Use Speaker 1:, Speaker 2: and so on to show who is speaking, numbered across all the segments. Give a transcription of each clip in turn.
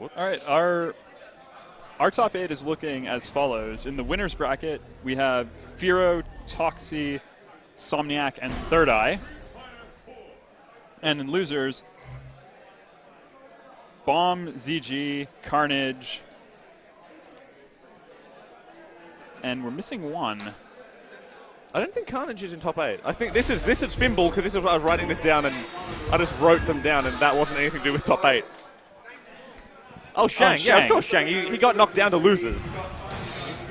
Speaker 1: Whoops.
Speaker 2: All right, our top 8 is looking as follows. In the winners bracket, we have Firo, Toxie, Somniac, and Third Eye. And in losers, Bomb, ZG, Carnage, and we're missing one.
Speaker 1: I don't think Carnage is in top 8. I think this is Fimble, because this is I was writing this down and I just wrote them down and that wasn't anything to do with top 8. Oh, Shang. Yeah, of course Shang. He got knocked down to losers.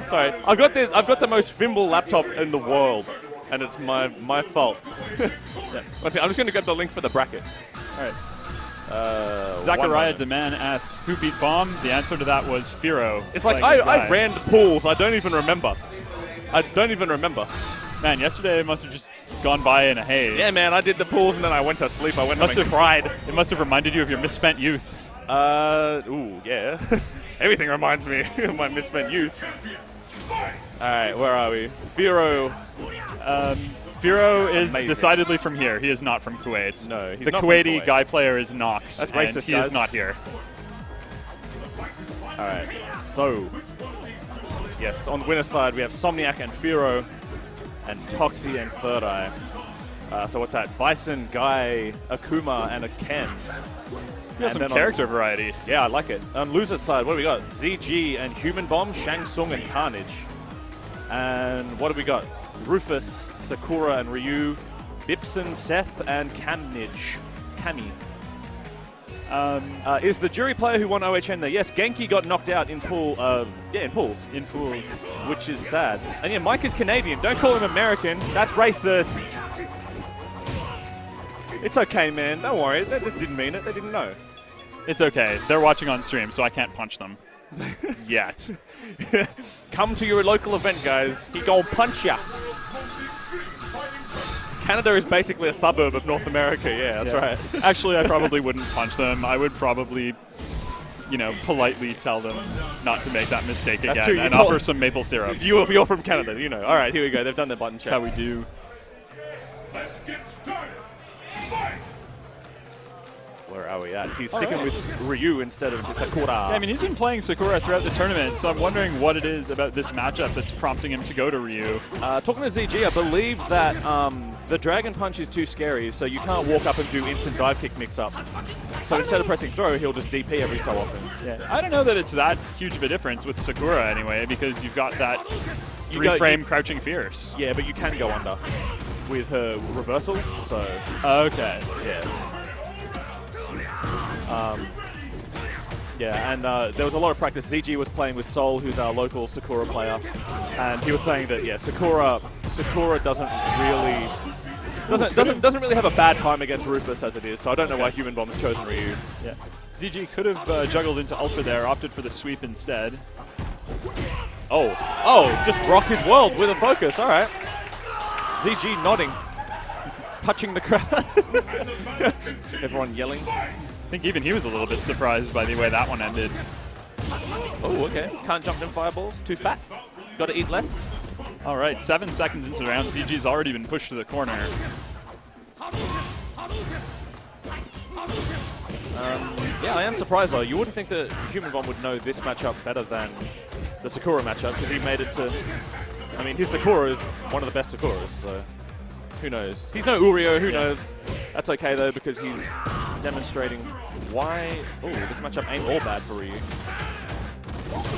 Speaker 1: Sorry, I've got the most Fimble laptop in the world, and it's my fault. Yeah. I'm just going to get the link for the bracket.
Speaker 2: All right. Zachariah Deman asks, who beat Bomb? The answer to that was Firo.
Speaker 1: It's like I ran the pools. I don't even remember.
Speaker 2: Man, yesterday it must have just gone by in a haze.
Speaker 1: Yeah, man, I did the pools and then I went to sleep. I went home and cried.
Speaker 2: It must have reminded you of your misspent youth.
Speaker 1: Ooh, yeah. Everything reminds me of my misspent youth. All right, where are we? Firo.
Speaker 2: Firo is
Speaker 1: Amazing.
Speaker 2: Decidedly from here. He is not from Kuwait.
Speaker 1: No, he's
Speaker 2: the
Speaker 1: not
Speaker 2: Kuwaiti
Speaker 1: from Kuwait.
Speaker 2: guy player is Nox.
Speaker 1: That's
Speaker 2: and
Speaker 1: racist,
Speaker 2: he
Speaker 1: guys.
Speaker 2: is not here.
Speaker 1: All right, so yes, on the winner's side we have Somniac and Firo, and Toxie and Third Eye. So what's that? Bison, Guy, Akuma, and a Ken.
Speaker 2: We have some character variety.
Speaker 1: Yeah, I like it. On loser's side, what do we got? ZG and Human Bomb, Shang Tsung and Carnage. And what do we got? Rufus, Sakura and Ryu, BAM5, Seth, and CAMMY. Is the jury player who won OHN there? Yes, Genki got knocked out in pool. In pools. In pools, which is sad. And yeah, Mike is Canadian. Don't call him American. That's racist. It's okay, man. Don't worry. They just didn't mean it. They didn't know.
Speaker 2: It's okay. They're watching on stream, so I can't punch them. Yet.
Speaker 1: Come to your local event, guys. He gon' punch ya. Canada is basically a suburb of North America. Yeah, that's right.
Speaker 2: Actually, I probably wouldn't punch them. I would probably, politely tell them not to make that mistake again
Speaker 1: true.
Speaker 2: and offer some maple syrup.
Speaker 1: You're from Canada, you know. All right, here we go. They've done their button check.
Speaker 2: That's how we do.
Speaker 3: Let's get started.
Speaker 1: Where are we at? He's sticking with Ryu instead of Sakura.
Speaker 2: Yeah, I mean, he's been playing Sakura throughout the tournament, so I'm wondering what it is about this matchup that's prompting him to go to Ryu.
Speaker 1: Talking to ZG, I believe that the Dragon Punch is too scary, so you can't walk up and do instant dive kick mix-up. So instead of pressing throw, he'll just DP every so often.
Speaker 2: Yeah, I don't know that it's that huge of a difference with Sakura anyway, because you've got that three-frame crouching fierce.
Speaker 1: Yeah, but you can go under with her reversal, so...
Speaker 2: Okay.
Speaker 1: Yeah. Yeah, and there was a lot of practice. ZG was playing with Sol, who's our local Sakura player, and he was saying that Sakura doesn't really have a bad time against Rufus as it is. So I don't know why Human Bomb's chosen Ryu.
Speaker 2: Yeah, ZG could have juggled into Ultra there, opted for the sweep instead.
Speaker 1: Oh, just rock his world with a focus. All right, ZG nodding, touching the crowd. Everyone yelling.
Speaker 2: I think even he was a little bit surprised by the way that one ended.
Speaker 1: Oh, okay. Can't jump them fireballs. Too fat. Got to eat less.
Speaker 2: All right, 7 seconds into the round, ZG's already been pushed to the corner.
Speaker 1: Yeah, I am surprised though. You wouldn't think that Human Bomb would know this matchup better than the Sakura matchup, because he made it to... I mean, his Sakura is one of the best Sakuras, so... Who knows? He's no Urio, who knows? That's okay though, because he's demonstrating why... Oh, this matchup ain't all bad for Ryu.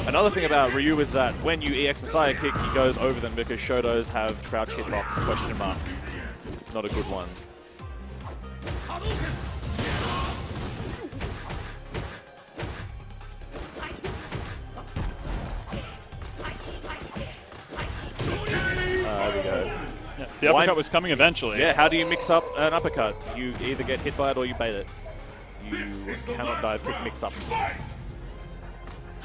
Speaker 1: Another thing about Ryu is that when you EX Messiah kick, he goes over them because Shotos have crouch hitbox, question mark. Not a good one. There we go.
Speaker 2: Yeah, the uppercut was coming eventually.
Speaker 1: Yeah, how do you mix up an uppercut? You either get hit by it or you bait it. You cannot dive kick mix-ups.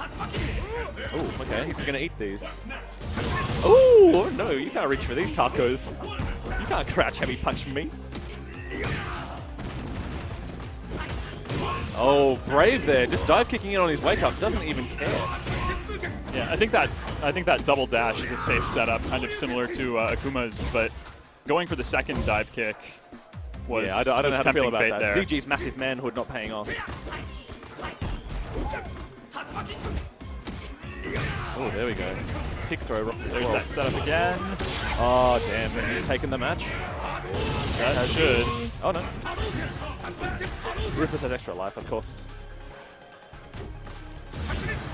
Speaker 1: Oh, okay, he's gonna eat these. Oh, no, you can't reach for these tacos. You can't crouch heavy punch me. Oh, brave there, just dive kicking in on his wake up, doesn't even care.
Speaker 2: Yeah, I think that double dash is a safe setup, kind of similar to Akuma's, but going for the second dive kick was
Speaker 1: I don't know how to feel about that.
Speaker 2: there.
Speaker 1: ZG's massive manhood not paying off. Oh, there we go. Tick throw.
Speaker 2: There's that setup again.
Speaker 1: Oh, damn. And he's taken the match.
Speaker 2: That should.
Speaker 1: Oh, no. Rufus has extra life, of course.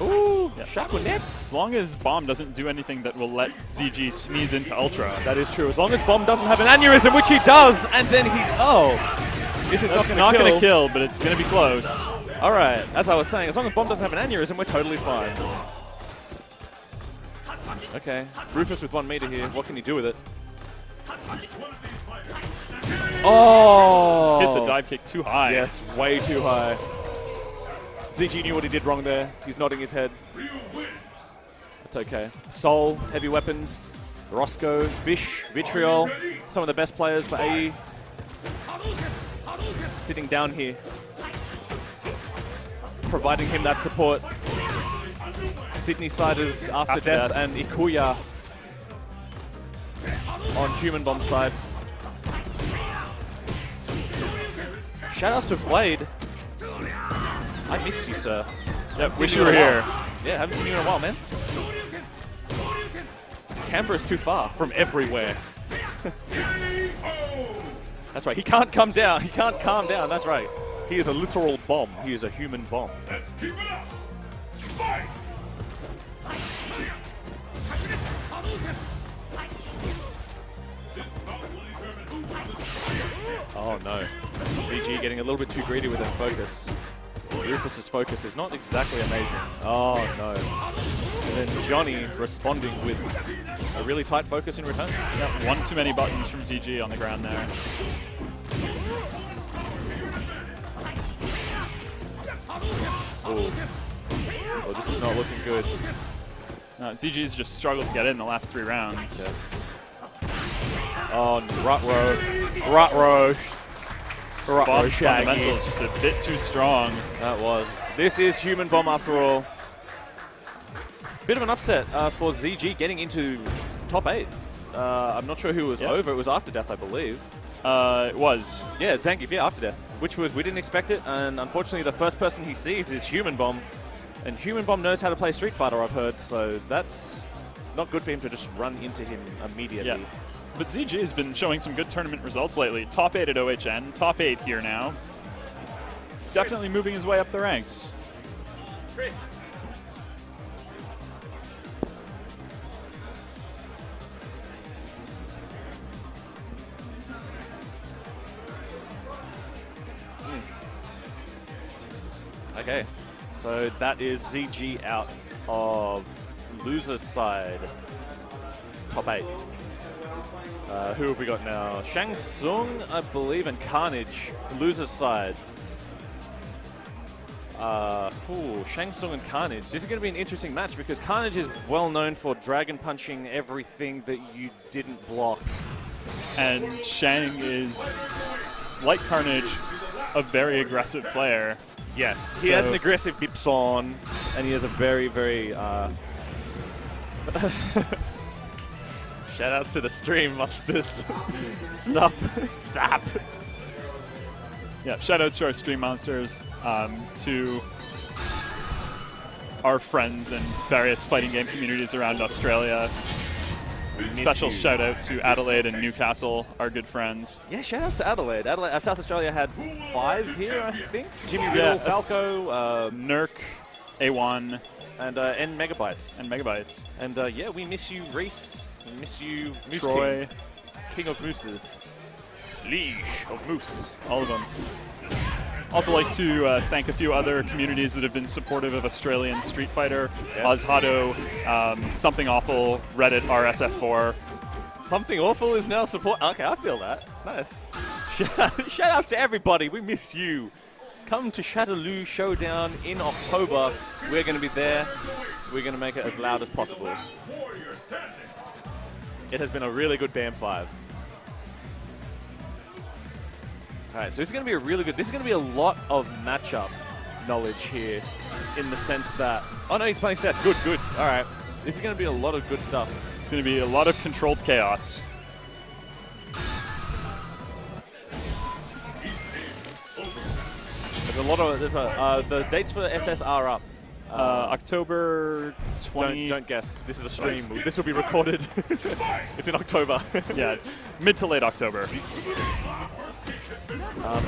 Speaker 1: Ooh,
Speaker 2: Yeah.
Speaker 1: Shaku next.
Speaker 2: As long as Bomb doesn't do anything that will let ZG sneeze into Ultra.
Speaker 1: That is true. As long as Bomb doesn't have an aneurysm, which he does, and then he... Oh. This is
Speaker 2: It's
Speaker 1: not going to kill.
Speaker 2: but it's going to be close.
Speaker 1: All right. As I was saying, as long as Bomb doesn't have an aneurysm, we're totally fine. Okay. Rufus with 1 meter here. What can he do with it? Oh!
Speaker 2: Hit the dive kick too high.
Speaker 1: Yes, way too high. ZG knew what he did wrong there. He's nodding his head. That's okay. Soul, heavy weapons, Roscoe, Vish, Vitriol, some of the best players for AE. Sitting down here, providing him that support. Sydney Siders after death and Ikuya on Human Bomb side. Shoutouts to Vlade. I miss you, sir.
Speaker 2: Yep, wish you were here.
Speaker 1: Yeah, haven't seen you in a while, man. Canberra's too far from everywhere. That's right. He can't come down. He can't calm down. That's right. He is a literal bomb. He is a human bomb.
Speaker 3: Let's keep it up. Fight.
Speaker 1: Oh no. ZG getting a little bit too greedy with their focus. Rufus's focus is not exactly amazing. Oh no. And then Johnny responding with a really tight focus in return.
Speaker 2: Yep, one too many buttons from ZG on the ground there.
Speaker 1: Ooh. Oh, this is not looking good.
Speaker 2: ZG's just struggled to get in the last 3 rounds.
Speaker 1: Yes. Oh, Rutro.
Speaker 2: Bob's
Speaker 1: Shaggy.
Speaker 2: fundamentals just a bit too strong.
Speaker 1: That was. This is Human Bomb after all. Bit of an upset for ZG getting into top 8. I'm not sure who was over. It was After Death, I believe.
Speaker 2: It was.
Speaker 1: Yeah, Zangief, yeah, After Death. Which was, we didn't expect it, and unfortunately the first person he sees is Human Bomb. And Human Bomb knows how to play Street Fighter, I've heard, so that's not good for him to just run into him immediately.
Speaker 2: Yeah. But ZG has been showing some good tournament results lately. Top 8 at OHN, top 8 here now. He's definitely moving his way up the ranks.
Speaker 1: Okay, so that is ZG out of loser's side. Top 8. Who have we got now? Shang Tsung, I believe, and Carnage, loser's side. Shang Tsung and Carnage. This is going to be an interesting match because Carnage is well known for dragon punching everything that you didn't block.
Speaker 2: And Shang is, like Carnage, a very aggressive player.
Speaker 1: Yes, he has an aggressive BAM5, and he has a very, very... Shoutouts to the stream, monsters. Stop. Stop.
Speaker 2: Yeah, shoutouts to our stream monsters, to our friends and various fighting game communities around Australia. Special shout out to Adelaide and Newcastle, our good friends.
Speaker 1: Yeah, shoutouts to Adelaide. South Australia had 5 here, I think. Jimmy Riddle, Falco,
Speaker 2: Nurk, A1,
Speaker 1: and N Megabytes. And yeah, we miss you, Reese. We miss you, Moose
Speaker 2: Troy.
Speaker 1: King of Mooses. Liege of Moose.
Speaker 2: All of them. Also like to thank a few other communities that have been supportive of Australian Street Fighter.
Speaker 1: Yes.
Speaker 2: Ozhado, Something Awful, Reddit, RSF4.
Speaker 1: Something Awful is now support. Okay, I feel that. Nice. Shoutouts to everybody. We miss you. Come to Shadaloo Showdown in October. We're going to be there. We're going to make it as loud as possible. It has been a really good BAM5. Alright, so this is going to be a really good... This is going to be a lot of matchup knowledge here in the sense that... Oh no, he's playing Seth. Good, good. Alright. This is going to be a lot of good stuff.
Speaker 2: It's going to be a lot of controlled chaos.
Speaker 1: There's a lot of... the dates for SS are up.
Speaker 2: October 20.
Speaker 1: Don't guess. This is a stream. This will be recorded. It's in October.
Speaker 2: Yeah, it's mid to late October.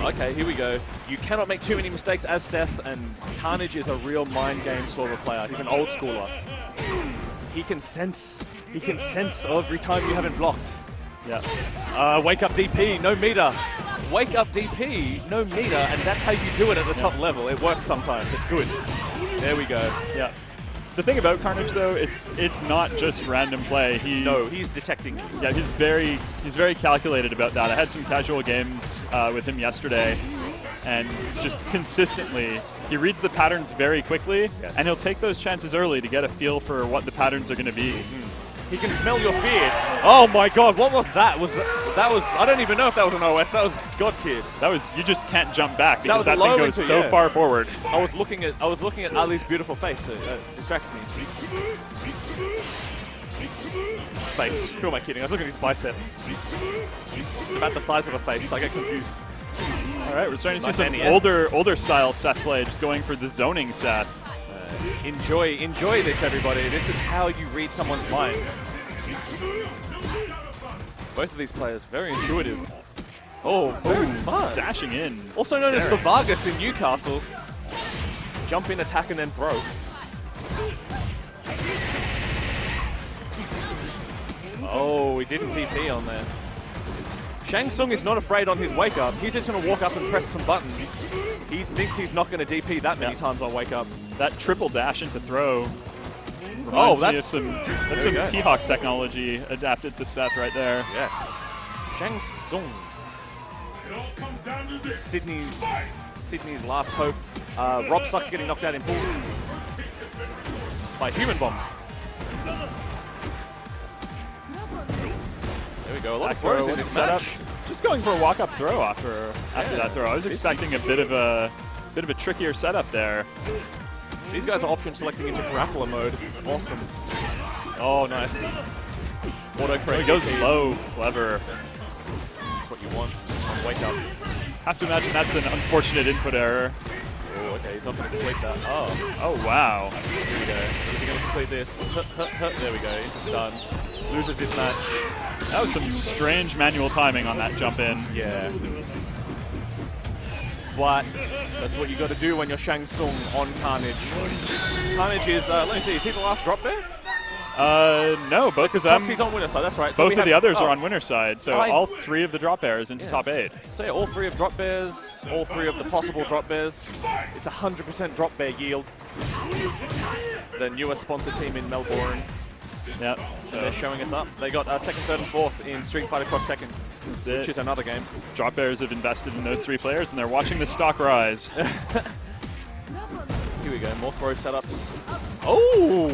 Speaker 1: Okay, here we go. You cannot make too many mistakes as Seth, and Carnage is a real mind game sort of player. He's an old schooler. He can sense every time you haven't blocked.
Speaker 2: Yeah.
Speaker 1: Wake up DP, no meter. Wake up DP, no meter, and that's how you do it at the top level. It works sometimes. It's good. There we go.
Speaker 2: Yeah. The thing about Carnage, though, it's not just random play.
Speaker 1: He's detecting.
Speaker 2: Yeah, he's very calculated about that. I had some casual games with him yesterday, and just consistently, he reads the patterns very quickly, and he'll take those chances early to get a feel for what the patterns are going to be.
Speaker 1: He can smell your fear. Oh my God, what was that? That was I don't even know if that was an OS. That was God tier.
Speaker 2: That was, you just can't jump back because
Speaker 1: that
Speaker 2: thing goes so far forward.
Speaker 1: I was looking at Ali's beautiful face. It distracts me. Face. Who am I kidding? I was looking at his bicep. It's about the size of a face. I get confused.
Speaker 2: All right, we're starting to see some older style Seth play, just going for the zoning Seth.
Speaker 1: Enjoy this, everybody. This is how you read someone's mind. Both of these players, very intuitive. Oh, very smart.
Speaker 2: Dashing in.
Speaker 1: Also known as the Vargas in Newcastle. Jump in, attack, and then throw. Oh, he didn't TP on there. Shang Tsung is not afraid on his wake up. He's just going to walk up and press some buttons. He thinks he's not going to DP that many times on wake up.
Speaker 2: That triple dash into throw.
Speaker 1: That's
Speaker 2: some T-Hawk technology adapted to Seth right there.
Speaker 1: Yes. Shang Tsung. Sydney's last hope. Rob Sucks getting knocked out in pool by Human Bomb. There we go. A lot of throws in this setup.
Speaker 2: Just going for a walk-up throw after that throw. I was expecting a bit of a trickier setup there.
Speaker 1: These guys are option selecting into grappler mode. It's awesome. Oh, nice. Auto correct.
Speaker 2: He goes low, clever.
Speaker 1: That's what you want on wake up.
Speaker 2: Have to imagine that's an unfortunate input error.
Speaker 1: Oh, okay. He's not going to complete that.
Speaker 2: Oh, wow.
Speaker 1: Here we go. Is he going to complete this? There we go. Into stun. Loses this match.
Speaker 2: That was some strange manual timing on that jump in.
Speaker 1: Yeah. But that's what you got to do when you're Shang Tsung on Carnage. Carnage is, let me see, is he the last drop there?
Speaker 2: No, both of them.
Speaker 1: Toxi's on winner side, that's right.
Speaker 2: Both of the others are on winner side, so all three of the drop bears into top 8.
Speaker 1: So yeah, all three of drop bears, all three of the possible drop bears. It's 100% drop bear yield. The newest sponsor team in Melbourne.
Speaker 2: Yep.
Speaker 1: So they're showing us up. They got second, third, and fourth in Street Fighter Cross Tekken, which is another game.
Speaker 2: Drop bears have invested in those 3 players, and they're watching the stock rise.
Speaker 1: Here we go, more throw setups. Oh!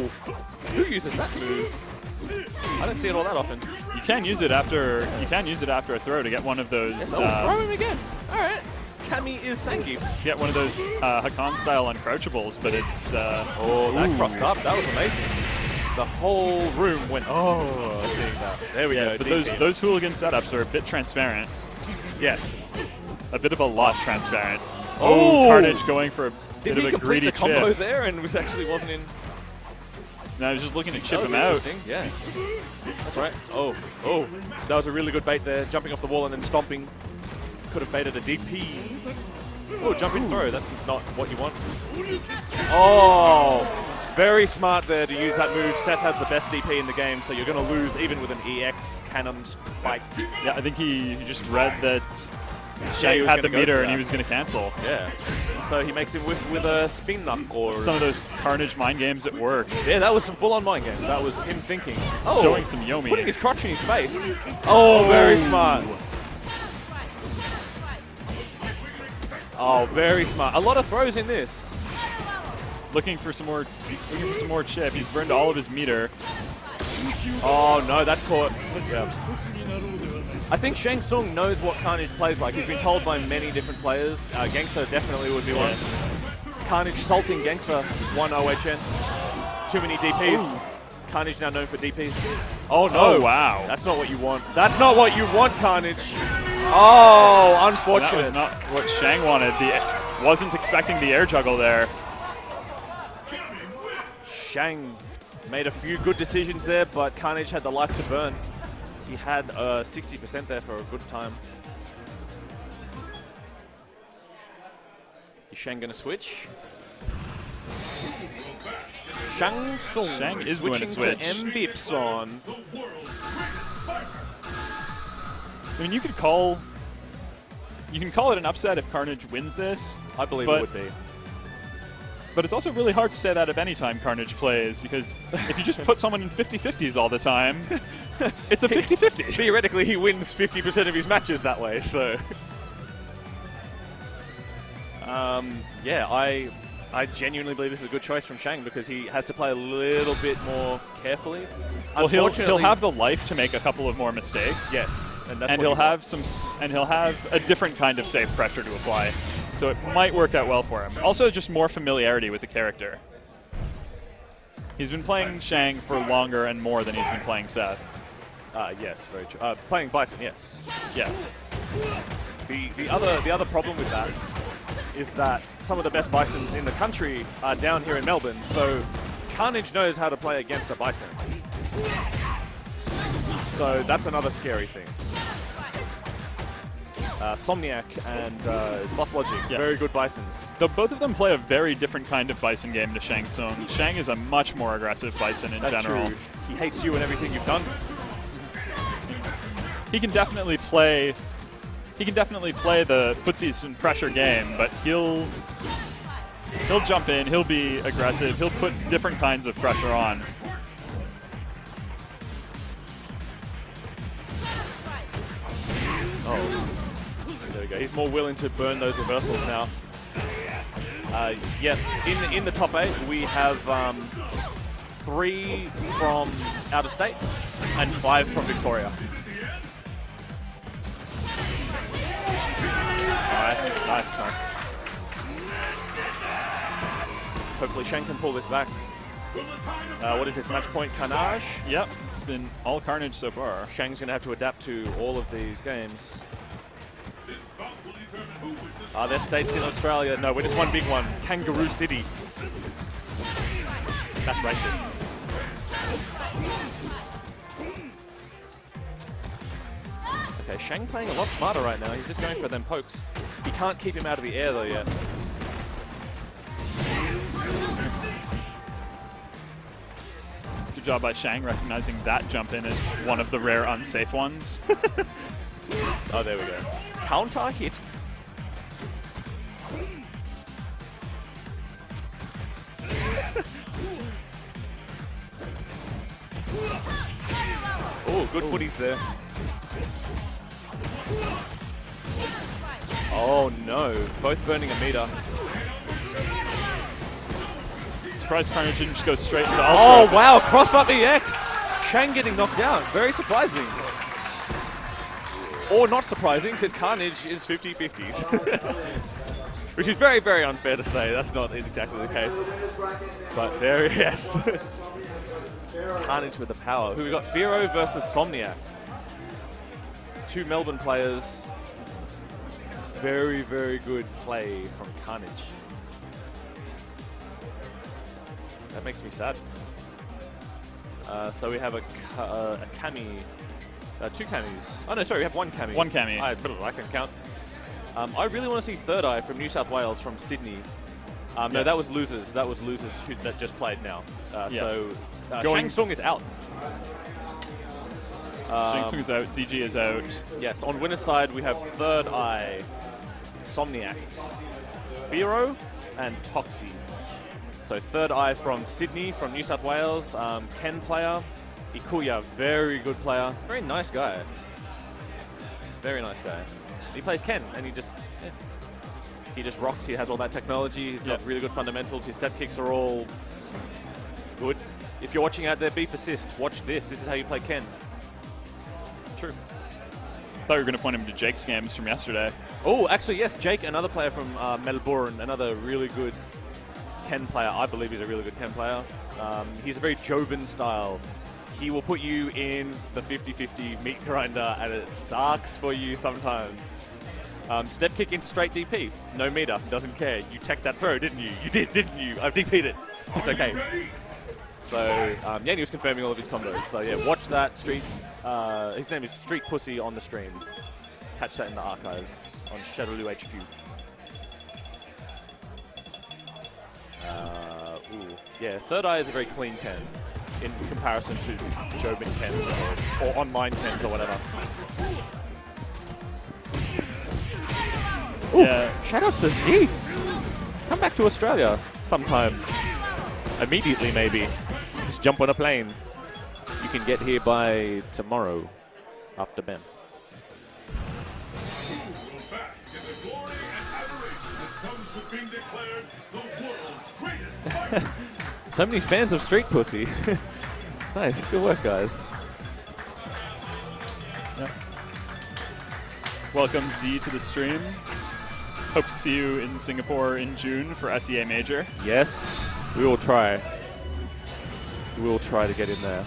Speaker 1: Who uses that move? I don't see it all that often.
Speaker 2: You can use it after a throw to get one of those.
Speaker 1: Throw him again. All right. CAMMY is Sangi.
Speaker 2: To get one of those Hakan style uncrouchables, but it's.
Speaker 1: That crossed up. That was amazing. The whole room went. Oh, seeing that. There we go.
Speaker 2: But those hooligan setups are a bit transparent.
Speaker 1: Yes.
Speaker 2: A bit of a lot transparent.
Speaker 1: Oh,
Speaker 2: Carnage going for a bit of a greedy chip.
Speaker 1: Did he complete the combo there and wasn't in?
Speaker 2: No, I was just looking to chip him out.
Speaker 1: Yeah. That's right. Oh. That was a really good bait there. Jumping off the wall and then stomping. Could have baited a DP. Oh, jump in throw. That's not what you want. Oh, very smart there to use that move. Seth has the best DP in the game, so you're going to lose even with an EX cannon spike.
Speaker 2: Yeah, I think he just read that Shang had the meter and he was going to cancel.
Speaker 1: Yeah. So he makes him with a spin knock or...
Speaker 2: Some of those Carnage mind games at work.
Speaker 1: Yeah, that was some full-on mind games. That was him thinking.
Speaker 2: Showing some Yomi.
Speaker 1: Putting his crotch in his face. Oh, very smart. Oh, very smart. A lot of throws in this.
Speaker 2: Looking for some more chip. He's burned all of his meter.
Speaker 1: Oh no, that's caught. Yeah. I think Shang Tsung knows what Carnage plays like. He's been told by many different players. Gangster definitely would be one. Carnage salting Gangster, 1 OHN. Too many DPs. Ooh. Carnage now known for DPs. Oh no.
Speaker 2: Oh wow.
Speaker 1: That's not what you want. That's not what you want, Carnage. Oh, unfortunate.
Speaker 2: That was not what Shang wanted. Wasn't expecting the air juggle there.
Speaker 1: Shang made a few good decisions there, but Carnage had the life to burn. He had 60% there for a good time. Is Shang going to switch? Shang
Speaker 2: is going to switch
Speaker 1: to MBISON.
Speaker 2: I mean, you can call it an upset if Carnage wins this.
Speaker 1: I believe it would be.
Speaker 2: But it's also really hard to say that of any time Carnage plays, because if you just put someone in 50-50s all the time, it's a 50-50.
Speaker 1: Theoretically, he wins 50% of his matches that way, so... yeah, I genuinely believe this is a good choice from Shang, because he has to play a little bit more carefully.
Speaker 2: Well, he'll have the life to make a couple of more mistakes.
Speaker 1: Yes, and that's
Speaker 2: and he'll have a different kind of save pressure to apply. So it might work out well for him. Also, just more familiarity with the character. He's been playing Shang for longer and more than he's been playing Seth.
Speaker 1: Yes, very true. Playing Bison, yes.
Speaker 2: Yeah.
Speaker 1: The other problem with that is that some of the best Bisons in the country are down here in Melbourne, so Carnage knows how to play against a Bison. So that's another scary thing. Somniac and Boss Logic, very good Bisons.
Speaker 2: Though both of them play a very different kind of Bison game to Shang Tsung. Shang is a much more aggressive Bison in general.
Speaker 1: True. He hates you and everything you've done.
Speaker 2: He can definitely play the footsies and pressure game, but he'll jump in, he'll be aggressive, he'll put different kinds of pressure on.
Speaker 1: Oh, there we go. He's more willing to burn those reversals now. Yeah, in the top 8 we have 3 from out of state and 5 from Victoria. Nice. Hopefully Shang can pull this back. What is this, match point Carnage?
Speaker 2: Yep, it's been all Carnage so far.
Speaker 1: Shang's going to have to adapt to all of these games. Are there states in Australia? No, we're just one big one. Kangaroo City. That's racist. Okay, Shang playing a lot smarter right now. He's just going for them pokes. He can't keep him out of the air though yet.
Speaker 2: Good job by Shang recognizing that jump in as one of the rare unsafe ones.
Speaker 1: Oh, there we go. Counter hit. Oh, good footies there. Oh no, both burning a meter.
Speaker 2: Surprised Carnage didn't just go straight into
Speaker 1: Ultra. Oh wow, cross up EX! Shang getting knocked down, very surprising. Or not surprising, because Carnage is 50-50s. Which is very, very unfair to say, that's not exactly the case. But there he is. Carnage with the power. Who we got? Firo versus Somniac. 2 Melbourne players. Very, very good play from Carnage. That makes me sad. So we have a CAMMY, 2 CAMMYs. Oh no, sorry, we have 1 CAMMY.
Speaker 2: 1 CAMMY.
Speaker 1: I can count. I really want to see Third Eye from New South Wales from Sydney. No, that was Losers. That was Losers that just played now. So Shang Tsung is out.
Speaker 2: Shang Tsung is out. ZG is out.
Speaker 1: Yes, on winner's side we have Third Eye, Somniac, Firo, and Toxie. So Third Eye from Sydney, from New South Wales, Ken player, Ikuya, very good player, very nice guy. Very nice guy. He plays Ken, and he just rocks. He has all that technology. He's got really good fundamentals. His step kicks are all good. If you're watching out there, beef assist, watch this. This is how you play Ken. True.
Speaker 2: I thought you were going to point him to Jake's games from yesterday.
Speaker 1: Oh, actually, yes, Jake, another player from Melbourne, another really good Ken player. I believe he's a really good Ken player. He's a very Jobin style. He will put you in the 50-50 meat grinder, and it sucks for you sometimes. Step kick into straight DP. No meter. Doesn't care. You teched that throw, didn't you? You did, didn't you? I've DP'd it. It's okay. So, yeah, and he was confirming all of his combos. So, yeah, watch that. Street. His name is Street Pussy on the stream. Catch that in the archives on Shadowloo HQ. Ooh. Yeah, Third Eye is a very clean Ken in comparison to Jobin Ken or online Kens or whatever. Ooh,
Speaker 2: Yeah.
Speaker 1: shout out to ZETH. Come back to Australia sometime. Immediately, maybe. Just jump on a plane. You can get here by tomorrow after BAM.
Speaker 3: Back in the glory and adoration that comes with being declared the world's greatest fighter.
Speaker 1: So many fans of Street Pussy. Nice, good work, guys.
Speaker 2: Yep. Welcome Z to the stream. Hope to see you in Singapore in June for SEA Major.
Speaker 1: Yes, we will try. We will try to get in there.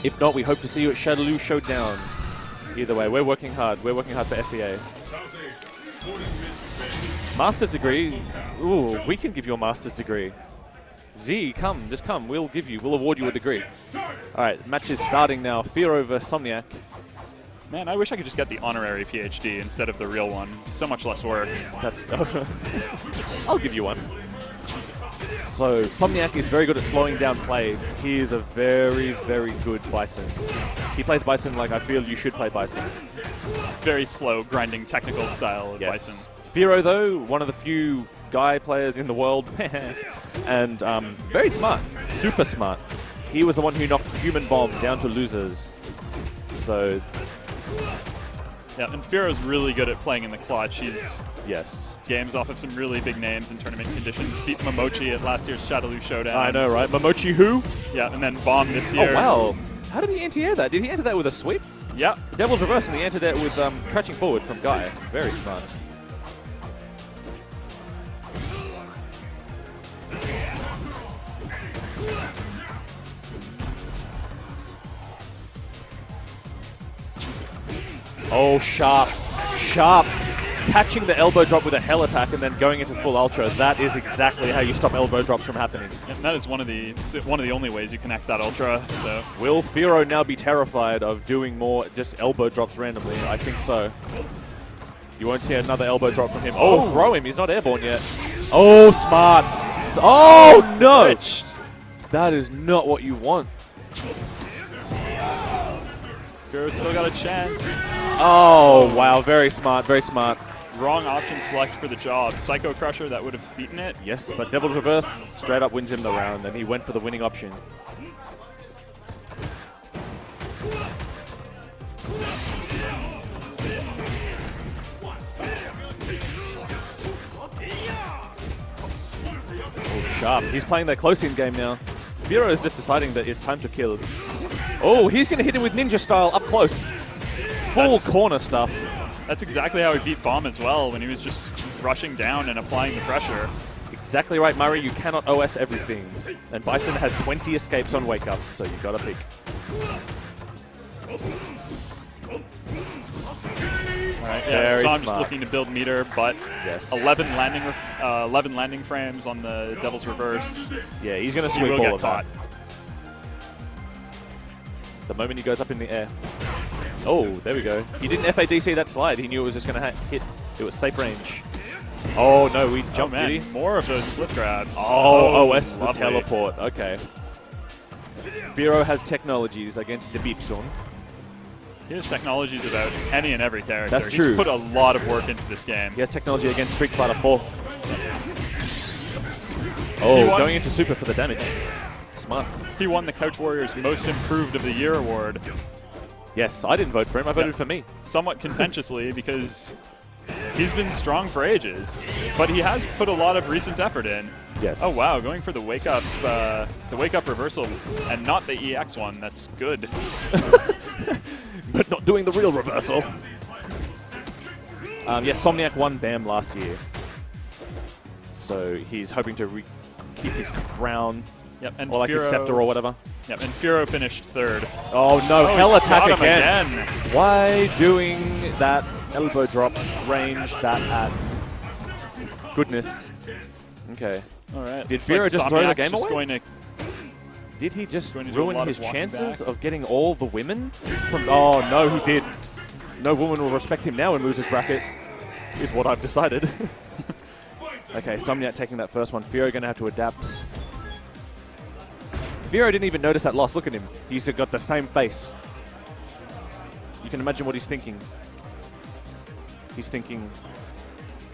Speaker 1: If not, we hope to see you at Shadowloo Showdown. Either way, we're working hard. We're working hard for SEA. Master's degree? Ooh, we can give you a master's degree. Z, come, just come. We'll award you a degree. All right, match is starting now. Firo versus Somniac.
Speaker 2: Man, I wish I could just get the honorary PhD instead of the real one. So much less work.
Speaker 1: That's. I'll give you one. So Somniac is very good at slowing down play. He is a very, very good Bison. He plays Bison like I feel you should play Bison.
Speaker 2: Very slow, grinding, technical style of
Speaker 1: Yes.
Speaker 2: Bison.
Speaker 1: Firo, though, one of the few guy players in the world, and very smart, super smart. He was the one who knocked Human Bomb down to losers. So,
Speaker 2: Yeah, and Firo's really good at playing in the clutch. He's
Speaker 1: yes.
Speaker 2: games off of some really big names in tournament conditions. Beat Momochi at last year's Shadowloo Showdown.
Speaker 1: I know, right? Momochi who?
Speaker 2: Yeah, and then Bomb this year.
Speaker 1: Oh, wow. How did he anti-air that? Did he enter that with a sweep?
Speaker 2: Yeah.
Speaker 1: Devil's Reverse, and he entered that with crouching forward from Guy. Very smart. Oh, sharp. Sharp. Catching the elbow drop with a hell attack and then going into full ultra. That is exactly how you stop elbow drops from happening.
Speaker 2: And that is one of the only ways you connect that ultra. So
Speaker 1: Will Firo now be terrified of doing more just elbow drops randomly? I think so. You won't see another elbow drop from him. Oh, throw him. He's not airborne yet. Oh, smart. Oh, no.
Speaker 2: glitched.
Speaker 1: That is not what you want.
Speaker 2: Firo's still got a chance.
Speaker 1: Oh, wow. Very smart. Very smart.
Speaker 2: Wrong option select for the job. Psycho Crusher, that would have beaten it.
Speaker 1: Yes, but Devil's Reverse straight up wins him the round, and he went for the winning option. Oh, sharp. He's playing that close-in game now. Firo is just deciding that it's time to kill. Oh, he's going to hit him with ninja style up close. Full corner stuff.
Speaker 2: That's exactly how he beat Bomb as well, when he was just rushing down and applying the pressure.
Speaker 1: Exactly right, Murray. You cannot OS everything. And Bison has 20 escapes on Wake Up, so you got to pick.
Speaker 2: Right, yeah,
Speaker 1: Very
Speaker 2: so I'm just
Speaker 1: smart.
Speaker 2: looking to build meter, but
Speaker 1: Yes.
Speaker 2: 11 landing frames on the Devil's Reverse.
Speaker 1: Yeah, he's going to
Speaker 2: He
Speaker 1: sweep
Speaker 2: will
Speaker 1: all
Speaker 2: get
Speaker 1: of
Speaker 2: caught.
Speaker 1: that. The moment he goes up in the air. Oh, there we go. He didn't FADC that slide. He knew it was just going to hit. It was safe range. Oh, no, we jumped,
Speaker 2: man,
Speaker 1: did he?
Speaker 2: more of those flip grabs.
Speaker 1: Oh, OS the
Speaker 2: lovely.
Speaker 1: teleport. Okay. Firo has technologies against the MBISON.
Speaker 2: He has technologies about any and every character.
Speaker 1: That's true.
Speaker 2: He's put a lot of work into this game.
Speaker 1: He has technology against Street Fighter 4. Oh,
Speaker 2: won.
Speaker 1: going into super for the damage. Smart.
Speaker 2: He won the CouchWarriors Most Improved of the Year award,
Speaker 1: Yes, I didn't vote for him. I voted
Speaker 2: Yeah.
Speaker 1: for me.
Speaker 2: somewhat contentiously because he's been strong for ages, but he has put a lot of recent effort in.
Speaker 1: Yes.
Speaker 2: Oh wow, going for the wake up reversal and not the EX one. That's good.
Speaker 1: But not doing the real reversal. Yes, Somniac won BAM last year. So he's hoping to keep his crown,
Speaker 2: Yep, and
Speaker 1: or like his
Speaker 2: Firo-
Speaker 1: scepter or whatever.
Speaker 2: Yep, and Firo finished third.
Speaker 1: Oh no,
Speaker 2: Oh,
Speaker 1: hell
Speaker 2: he
Speaker 1: attack
Speaker 2: got him
Speaker 1: again. Why doing that elbow drop range that at? Goodness. Okay.
Speaker 2: All right.
Speaker 1: Did
Speaker 2: Looks like
Speaker 1: Firo just throw the
Speaker 2: Somniac's
Speaker 1: game
Speaker 2: just
Speaker 1: away?
Speaker 2: going to
Speaker 1: Did he just
Speaker 2: Going to do a
Speaker 1: ruin
Speaker 2: lot
Speaker 1: his
Speaker 2: of walking
Speaker 1: chances
Speaker 2: back.
Speaker 1: of getting all the women? Oh, no, he did. No woman will respect him now in Moose's bracket, is what I've decided. Okay, Somniac taking that first one. Firo going to have to adapt. Firo didn't even notice that loss. Look at him. He's got the same face. You can imagine what he's thinking. He's thinking,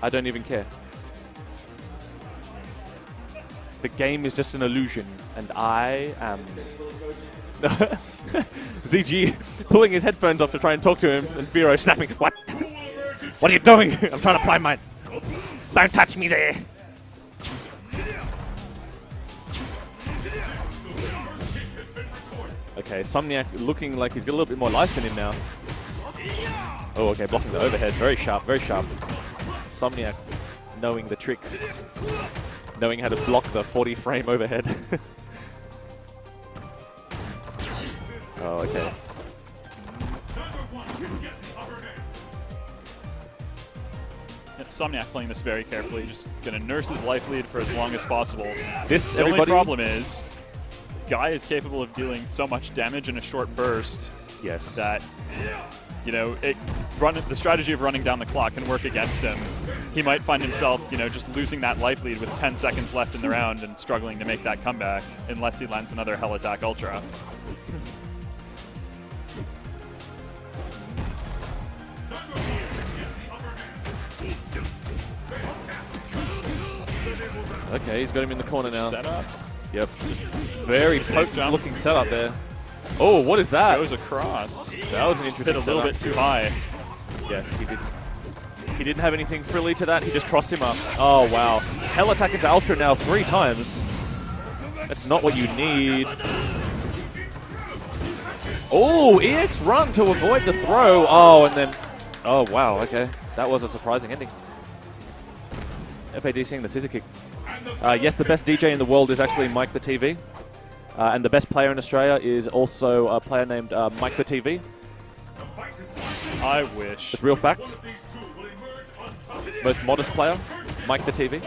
Speaker 1: I don't even care. The game is just an illusion, and I am... ZG pulling his headphones off to try and talk to him, and Firo snapping, what? What are you doing? I'm trying to apply mine. Don't touch me there. Okay, Somniac looking like he's got a little bit more life in him now. Oh, okay, blocking the overhead. Very sharp, very sharp. Somniac knowing the tricks. Knowing how to block the 40-frame overhead. Oh, okay.
Speaker 2: Yep, Somniac playing this very carefully, just going to nurse his life lead for as long as possible.
Speaker 1: The
Speaker 2: only problem is, Guy is capable of dealing so much damage in a short burst.
Speaker 1: Yes.
Speaker 2: That, you know, the strategy of running down the clock can work against him. He might find himself, you know, just losing that life lead with 10 seconds left in the round and struggling to make that comeback unless he lands another Hell Attack Ultra.
Speaker 1: Okay, he's got him in the corner now.
Speaker 2: Setup.
Speaker 1: Yep. Just very potent-looking setup there. Oh, what is that?
Speaker 2: Goes across.
Speaker 1: That was an interesting
Speaker 2: Hit a little bit too high.
Speaker 1: Yes, he did. He didn't have anything frilly to that. He just crossed him up. Oh, wow. Hell Attack into Ultra now 3 times. That's not what you need. Oh, EX run to avoid the throw. Oh, and then... Oh, wow. Okay. That was a surprising ending. FAD seeing the scissor kick. Yes, the best DJ in the world is actually Mike the TV. And the best player in Australia is also a player named Mike the TV.
Speaker 2: I wish.
Speaker 1: It's real fact. Most modest player, Mike the TV.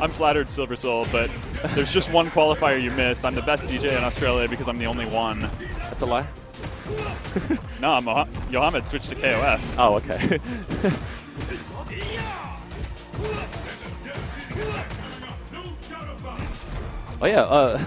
Speaker 2: I'm flattered, Silver Soul, but there's just one qualifier you missed. I'm the best DJ in Australia because I'm the only one.
Speaker 1: That's a lie.
Speaker 2: No, Yohammed switched to KOF.
Speaker 1: Oh, okay. Oh, yeah.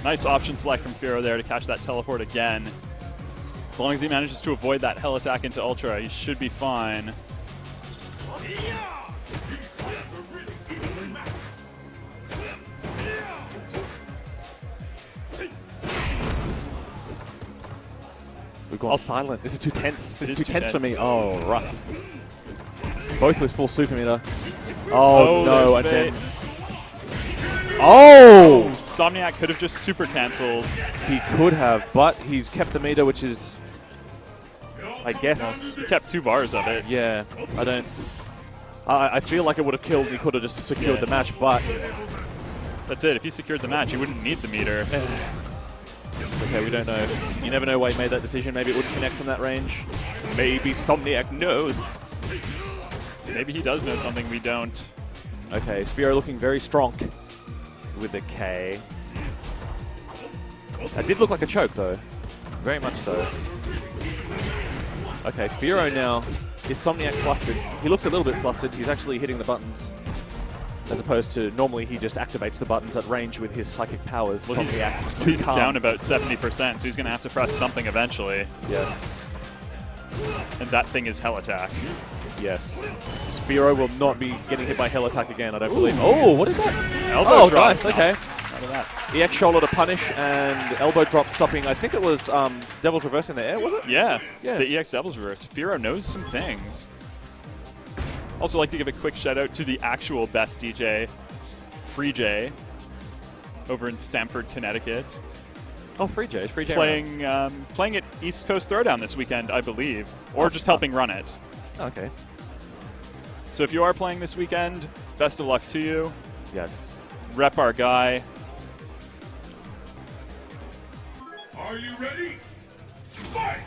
Speaker 2: Nice option select from Firo there to catch that teleport again. As long as he manages to avoid that Hell Attack into Ultra, he should be fine.
Speaker 1: We've gone silent. This is too tense. This is too tense for me. Oh, rough. Both with full super meter. Oh, no. And then... Oh!
Speaker 2: Somniac could have just super cancelled.
Speaker 1: He could have, but he's kept the meter, which is, I guess...
Speaker 2: He kept 2 bars of it.
Speaker 1: Yeah, I don't... I feel like it would have killed. He could have just secured the match, but...
Speaker 2: That's it. If he secured the match, he wouldn't need the meter.
Speaker 1: It's okay, we don't know. You never know why he made that decision. Maybe it wouldn't connect from that range. Maybe Somniac knows.
Speaker 2: Maybe he does know something we don't.
Speaker 1: Okay, Firo looking very strong with the K. That did look like a choke, though. Very much so. Okay, Firo now is Somniac flustered. He looks a little bit flustered. He's actually hitting the buttons. As opposed to normally he just activates the buttons at range with his psychic powers.
Speaker 2: Well, he's down about 70%, so he's going to have to press something eventually.
Speaker 1: Yes.
Speaker 2: And that thing is Hell Attack.
Speaker 1: Yes. Firo will not be getting hit by Hell Attack again, I don't believe. Oh, what is that?
Speaker 2: Elbow drop.
Speaker 1: Nice, okay.
Speaker 2: Out of that.
Speaker 1: EX shoulder to punish and elbow drop stopping. I think it was Devil's Reverse in the air, was it?
Speaker 2: Yeah.
Speaker 1: Yeah.
Speaker 2: The EX Devil's Reverse. Firo knows some things. Also like to give a quick shout out to the actual best DJ, it's Free J, over in Stamford, Connecticut.
Speaker 1: Oh, Free J. Free J.
Speaker 2: Playing at East Coast Throwdown this weekend, I believe, or just helping run it.
Speaker 1: Okay.
Speaker 2: So if you are playing this weekend, best of luck to you.
Speaker 1: Yes.
Speaker 2: Rep our guy.
Speaker 3: Are you ready? Fight!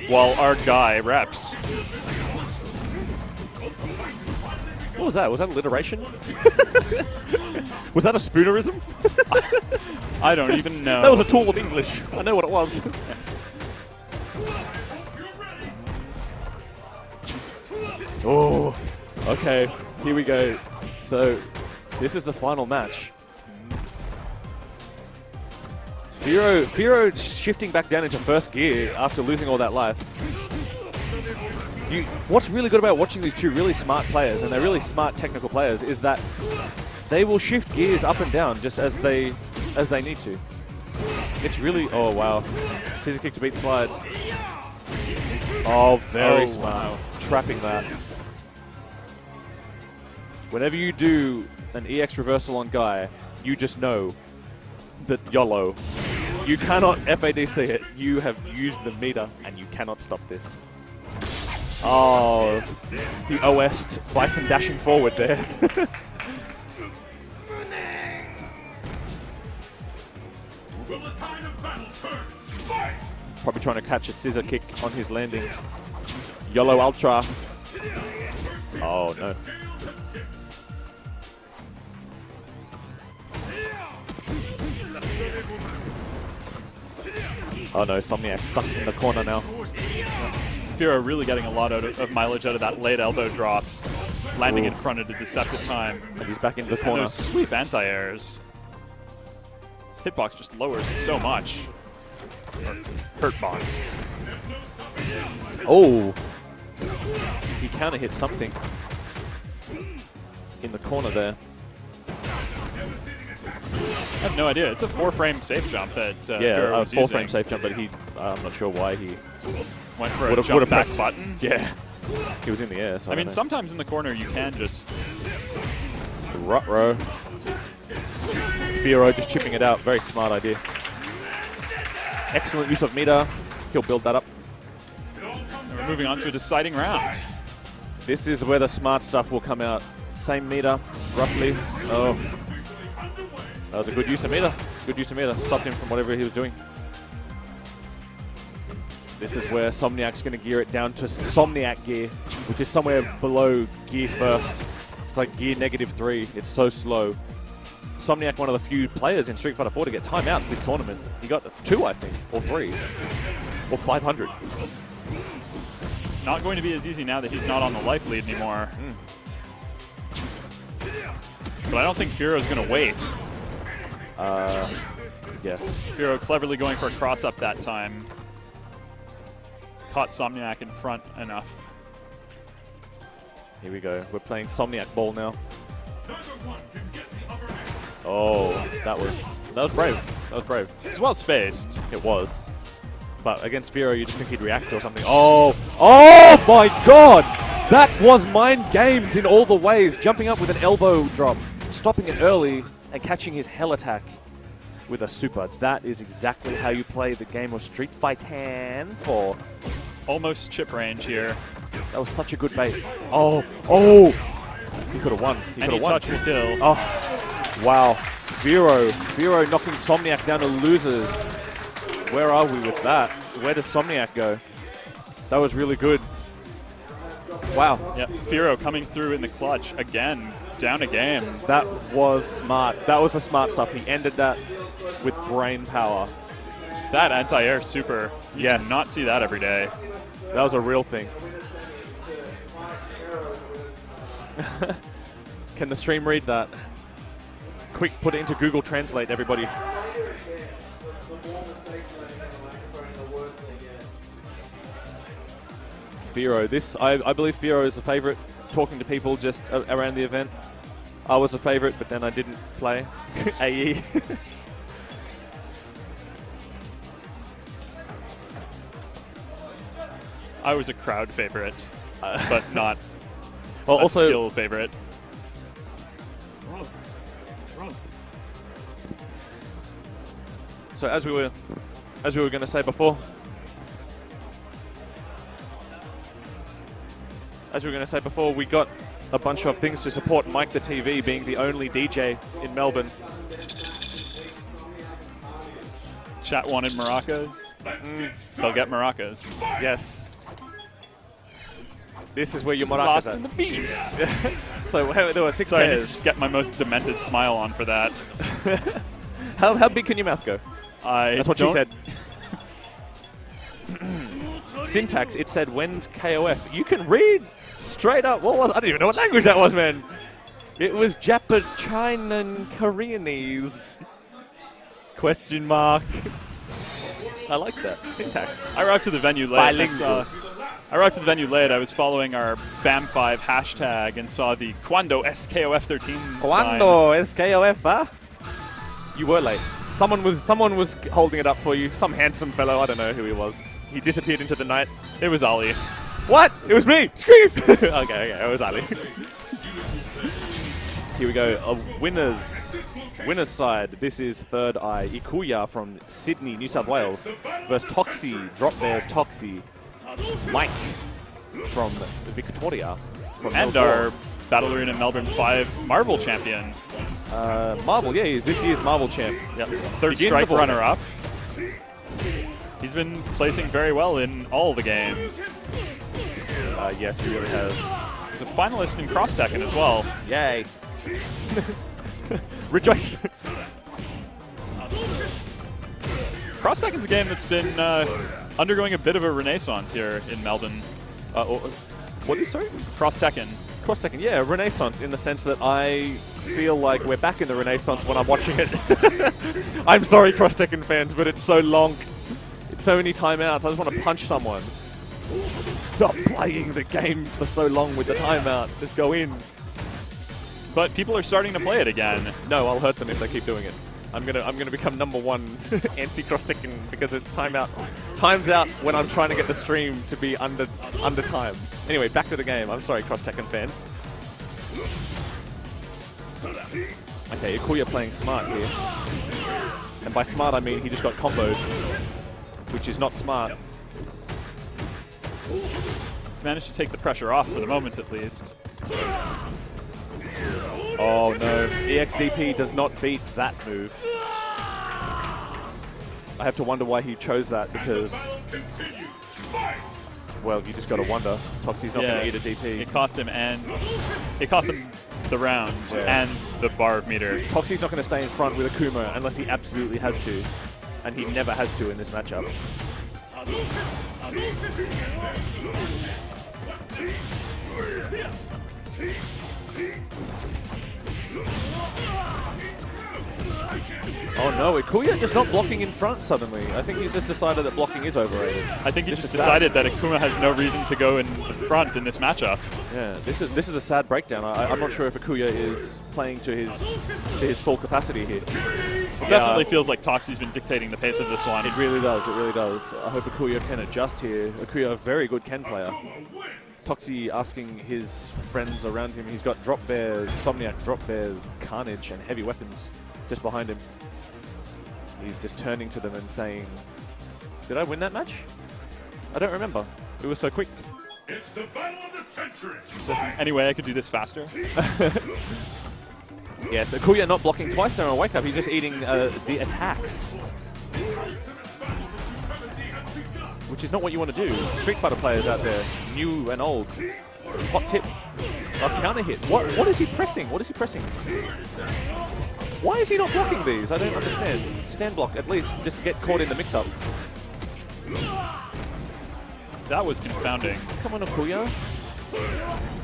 Speaker 2: While our guy reps.
Speaker 1: What was that? Was that alliteration? Was that a spoonerism?
Speaker 2: I don't even know.
Speaker 1: That was a tool of English. I know what it was. Oh, okay. Here we go. So, this is the final match. Firo shifting back down into first gear after losing all that life. What's really good about watching these two really smart players, and they're really smart technical players, is that they will shift gears up and down just as they need to. It's really, oh wow, scissor kick to beat slide. Oh, very smart, wow. Trapping that. Whenever you do an EX reversal on Guy, you just know that YOLO. You cannot FADC it. You have used the meter, and you cannot stop this. Oh, he OS'd Bison dashing forward there. Probably trying to catch a scissor kick on his landing. YOLO Ultra. Oh, no. Oh no, Somniac stuck in the corner now.
Speaker 2: Firo really getting a lot of mileage out of that late elbow drop, landing in front at a deceptive time.
Speaker 1: And he's back into the corner.
Speaker 2: And those sweep anti-airs. His hitbox just lowers so much. Or hurtbox.
Speaker 1: Oh! He counter hit something in the corner there.
Speaker 2: I have no idea. It's a 4-frame safe jump that
Speaker 1: yeah,
Speaker 2: was
Speaker 1: 4-frame safe jump, but I'm not sure why he
Speaker 2: went for a jump back button.
Speaker 1: Yeah, he was in the air. So
Speaker 2: I mean, sometimes in the corner you can just
Speaker 1: Rut-row. Firo just chipping it out. Very smart idea. Excellent use of meter. He'll build that up.
Speaker 2: And we're moving on to a deciding round.
Speaker 1: This is where the smart stuff will come out. Same meter, roughly. Oh. That was a good use of meter. Good use of meter. Stopped him from whatever he was doing. This is where Somniac's going to gear it down to Somniac gear, which is somewhere below gear first. It's like gear -3. It's so slow. Somniac, one of the few players in Street Fighter 4 to get timeouts this tournament. He got 2, I think, or 3, or 500.
Speaker 2: Not going to be as easy now that he's not on the life lead anymore. But I don't think Firo's going to wait.
Speaker 1: Yes.
Speaker 2: Firo cleverly going for a cross-up that time. He's caught Somniac in front enough.
Speaker 1: Here we go. We're playing Somniac ball now. Oh, that was brave. That was brave.
Speaker 2: It's well spaced.
Speaker 1: It was. But against Firo, you just think he'd react or something. Oh! Oh my god! That was mind games in all the ways. Jumping up with an elbow drop, stopping it early, and catching his hell attack with a super. That is exactly how you play the game of Street Fighter 4.
Speaker 2: Almost chip range here.
Speaker 1: That was such a good bait. Oh! Oh! He could have won. He could
Speaker 2: Any
Speaker 1: have won.
Speaker 2: touch will kill.
Speaker 1: Oh! Wow. Firo knocking Somniac down to losers. Where are we with that? Where does Somniac go? That was really good. Wow.
Speaker 2: Yeah, Firo coming through in the clutch again, down a game.
Speaker 1: That was smart. That was the smart stuff. He ended that with brain power.
Speaker 2: That anti-air super, you do not see that every day.
Speaker 1: That was a real thing. Can the stream read that? Quick, put it into Google Translate, everybody. Firo. I believe Firo is a favorite, talking to people just around the event. I was a favorite, but then I didn't play AE.
Speaker 2: I was a crowd favorite, but not
Speaker 1: well,
Speaker 2: a
Speaker 1: also
Speaker 2: skill favorite.
Speaker 1: So as we were going to say before, we got a bunch of things to support Mike the TV being the only DJ in Melbourne.
Speaker 2: Chat wanted maracas. They'll get maracas.
Speaker 1: Yes. This is where your maracas
Speaker 2: Lost
Speaker 1: are.
Speaker 2: in the beans.
Speaker 1: So there were 6
Speaker 2: Sorry, I need to
Speaker 1: pairs.
Speaker 2: just get my most demented smile on for that.
Speaker 1: How big can your mouth go? That's what she said. Syntax, it said when KOF. You can read straight up. What was, I don't even know what language that was, man. It was Japan, Koreanese. Question mark. I like that. Syntax.
Speaker 2: I rocked to the venue late.
Speaker 1: Bilingual.
Speaker 2: I rocked to the venue late. I was following our BAM5 hashtag and saw the Cuando SKOF13
Speaker 1: Cuando SKOF, huh? You were late. Someone was holding it up for you. Some handsome fellow. I don't know who he was. He disappeared into the night.
Speaker 2: It was Ali.
Speaker 1: What? It was me. Scream. Okay, it was Ali. Here we go. Winners side. This is Third Eye Ikuya from Sydney, New South Wales versus Toxie. Drop there's Toxie. Mike from Victoria. From
Speaker 2: And our Battle Arena Melbourne 5 Marvel champion.
Speaker 1: Marvel, yeah, he's this year's Marvel champ.
Speaker 2: Yep. Third strike runner-up. He's been placing very well in all the games.
Speaker 1: Yes, he really has.
Speaker 2: He's a finalist in Cross Tekken as well.
Speaker 1: Yay. Rejoice.
Speaker 2: Cross Tekken's a game that's been undergoing a bit of a renaissance here in Melbourne.
Speaker 1: What is, sorry?
Speaker 2: Cross Tekken.
Speaker 1: Cross Tekken, yeah, renaissance in the sense that I feel like we're back in the renaissance when I'm watching it. I'm sorry, Cross Tekken fans, but it's so long. It's so many timeouts. I just want to punch someone. Stop playing the game for so long with the timeout. Just go in.
Speaker 2: But people are starting to play it again.
Speaker 1: No, I'll hurt them if they keep doing it. I'm gonna become #1 anti-Cross Tekken because it times out when I'm trying to get the stream to be under time. Anyway, back to the game. I'm sorry, Cross Tekken fans. Okay, Ikuya playing smart here, and by smart I mean he just got comboed, which is not smart.
Speaker 2: He's managed to take the pressure off for the moment, at least.
Speaker 1: Oh no, EXDP does not beat that move. I have to wonder why he chose that because, well, you just got to wonder. Toxie's not going to eat a DP.
Speaker 2: It cost him the round and the bar meter.
Speaker 1: Toxie's not going to stay in front with AKUMA unless he absolutely has to, and he never has to in this matchup. Oh no, Ikuya just not blocking in front suddenly. I think he's just decided that blocking is overrated.
Speaker 2: I think he just decided that AKUMA has no reason to go in the front in this matchup.
Speaker 1: Yeah, this is a sad breakdown. I'm not sure if Ikuya is playing to his full capacity here.
Speaker 2: It definitely feels like Toxie's been dictating the pace of this one.
Speaker 1: It really does, it really does. I hope Ikuya can adjust here. Ikuya, a very good Ken player. Toxie asking his friends around him. He's got Drop Bears, Somniac Drop Bears, Carnage, and heavy weapons just behind him. He's just turning to them and saying, did I win that match? I don't remember. It was so quick.
Speaker 3: It's the battle of the century.
Speaker 2: Listen, anyway, I could do this faster.
Speaker 1: Yes, Ikuya not blocking twice there on a wake up. He's just eating the attacks, which is not what you want to do. Street Fighter players out there, new and old. Hot tip. A counter hit. What is he pressing? What is he pressing? Why is he not blocking these? I don't understand. Stand block, at least. Just get caught in the mix-up.
Speaker 2: That was confounding.
Speaker 1: Come on, Ikuya.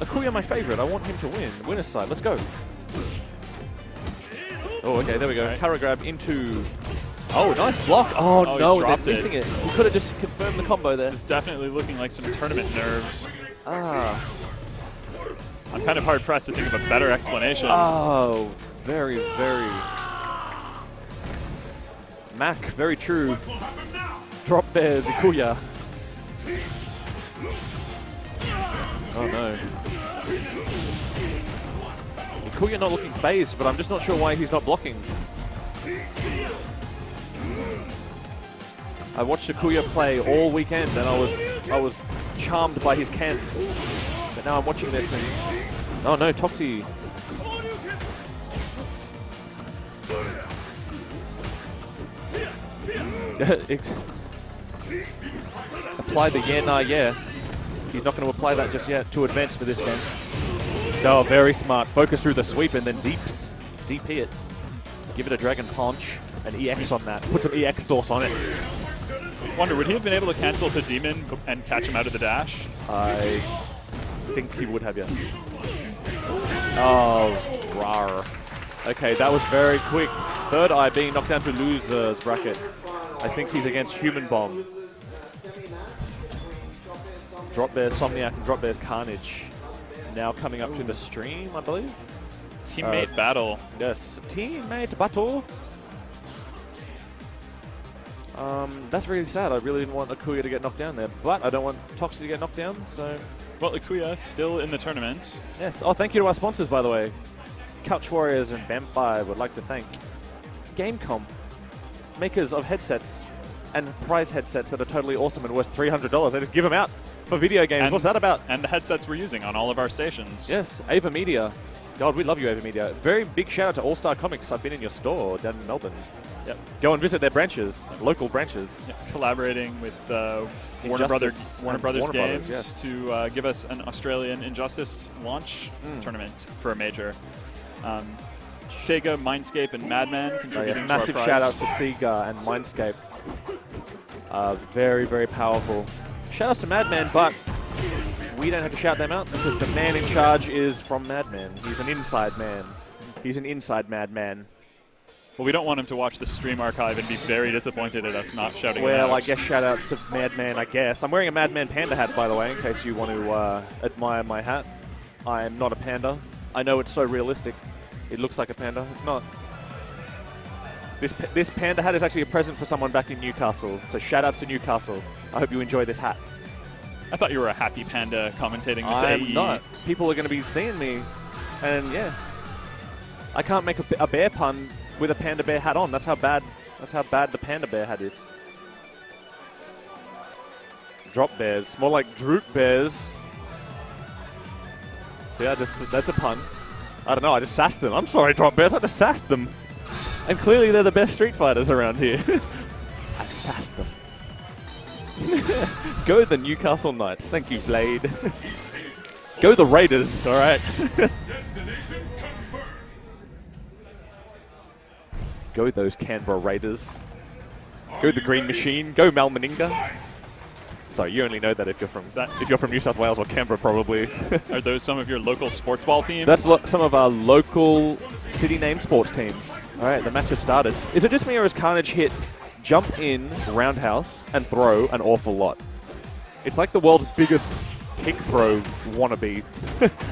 Speaker 1: Ikuya, my favorite. I want him to win. Winner's side. Let's go. Oh, okay, there we go. Kara grab into... Oh, nice block. Oh no, they're missing it. He could have just confirmed the combo there.
Speaker 2: This is definitely looking like some tournament nerves.
Speaker 1: Ah.
Speaker 2: I'm kind of hard-pressed to think of a better explanation.
Speaker 1: Oh, very, very... Mac, very true. Drop Bears, Ikuya. Oh no. Ikuya not looking phased, but I'm just not sure why he's not blocking. I watched Ikuya play all weekend and I was charmed by his Ken. But now I'm watching this and... Oh no, Toxie. Apply the yeah. He's not going to apply that just yet. Too advanced for this game. Oh, very smart. Focus through the sweep and then DP it. Give it a Dragon Punch and EX on that. Put some EX sauce on it.
Speaker 2: Wonder, would he have been able to cancel to Demon and catch him out of the dash?
Speaker 1: I think he would have, yes. Oh, rar. Okay, that was very quick. Third Eye being knocked down to loser's bracket. I think he's against Human Bomb. Drop Bear's Somniac and Drop Bear's Carnage. Now coming up to the stream, I believe.
Speaker 2: Teammate battle.
Speaker 1: Yes, teammate battle. That's really sad. I really didn't want Akuya to get knocked down there, but I don't want Toxi to get knocked down, so...
Speaker 2: Well, Akuya still in the tournament.
Speaker 1: Yes. Oh, thank you to our sponsors, by the way. CouchWarriors and BAM5 would like to thank Gamecom, makers of headsets and prize headsets that are totally awesome and worth $300. They just give them out for video games.
Speaker 2: And
Speaker 1: what's that about?
Speaker 2: And the headsets we're using on all of our stations.
Speaker 1: Yes, Ava Media. God, we love you, Ava Media. Very big shout out to All Star Comics. I've been in your store down in Melbourne. Yep. Go and visit their branches, local branches.
Speaker 2: Yep. Collaborating with Warner Brothers Games,
Speaker 1: yes,
Speaker 2: to give us an Australian Injustice launch tournament for a major. Sega, Mindscape, and Madman contributing to
Speaker 1: massive
Speaker 2: our
Speaker 1: shout out
Speaker 2: prize.
Speaker 1: to Sega and Mindscape. Very, very powerful. Shout outs to Madman, but we don't have to shout them out because the man in charge is from Madman. He's an inside man. He's an inside madman.
Speaker 2: Well, we don't want him to watch the stream archive and be very disappointed at us not shouting him out.
Speaker 1: Well, I guess shout outs to Madman, I guess. I'm wearing a Madman Panda hat, by the way, in case you want to admire my hat. I am not a panda. I know it's so realistic. It looks like a panda. It's not. This panda hat is actually a present for someone back in Newcastle. So shout outs to Newcastle. I hope you enjoy this hat.
Speaker 2: I thought you were a happy panda commentating this
Speaker 1: I'm
Speaker 2: AE.
Speaker 1: not. People are going to be seeing me. And yeah. I can't make a bear pun with a panda bear hat on. That's how bad the panda bear hat is. Drop bears. More like droop bears. See, that's a pun. I don't know, I just sassed them. I'm sorry, Drop Bears, I just sassed them. And clearly they're the best Street Fighters around here. I've sassed them. Go the Newcastle Knights. Thank you, Blade. Go the Raiders, alright? Go those Canberra Raiders. Go the Green Machine. Go Mal Meninga. Sorry, you only know that if you're from New South Wales or Canberra, probably.
Speaker 2: Are those some of your local sports ball teams?
Speaker 1: That's some of our local city-named sports teams. All right, the match has started. Is it just me or is Carnage hit jump in, roundhouse, and throw an awful lot? It's like the world's biggest tick throw wannabe.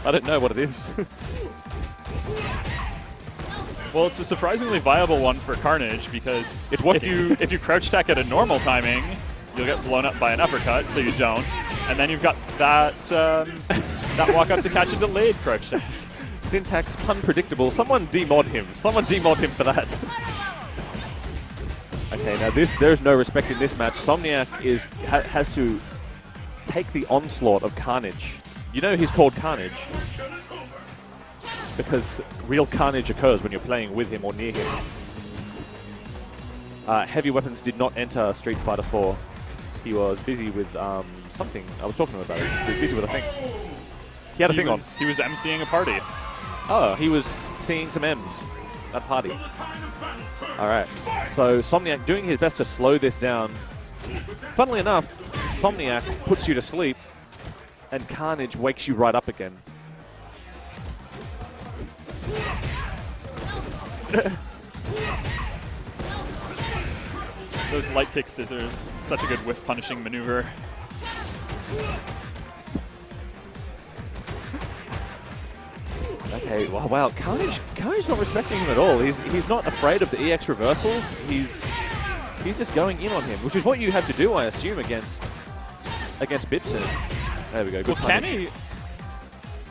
Speaker 1: I don't know what it is.
Speaker 2: Well, it's a surprisingly viable one for Carnage because if you crouch attack at a normal timing, you'll get blown up by an uppercut, so you don't. And then you've got that that walk up to catch a delayed crouch attack.
Speaker 1: Syntax pun predictable. Someone demod him. Someone demod him for that. Okay, now there's no respect in this match. Somniac has to take the onslaught of Carnage. You know he's called Carnage because real carnage occurs when you're playing with him or near him. Heavy Weapons did not enter Street Fighter 4. He was busy with something. I was talking to him about it. He was busy with a thing. He had a thing on.
Speaker 2: He was emceeing a party.
Speaker 1: Oh, he was seeing some M's at party. All right. So Somniac doing his best to slow this down. Funnily enough, Somniac puts you to sleep, and Carnage wakes you right up again.
Speaker 2: Those light kick scissors, such a good whiff punishing maneuver.
Speaker 1: Okay, wow, Carnage not respecting him at all. He's not afraid of the EX reversals. He's just going in on him, which is what you have to do, I assume, against Bibson. There we go. Good punish.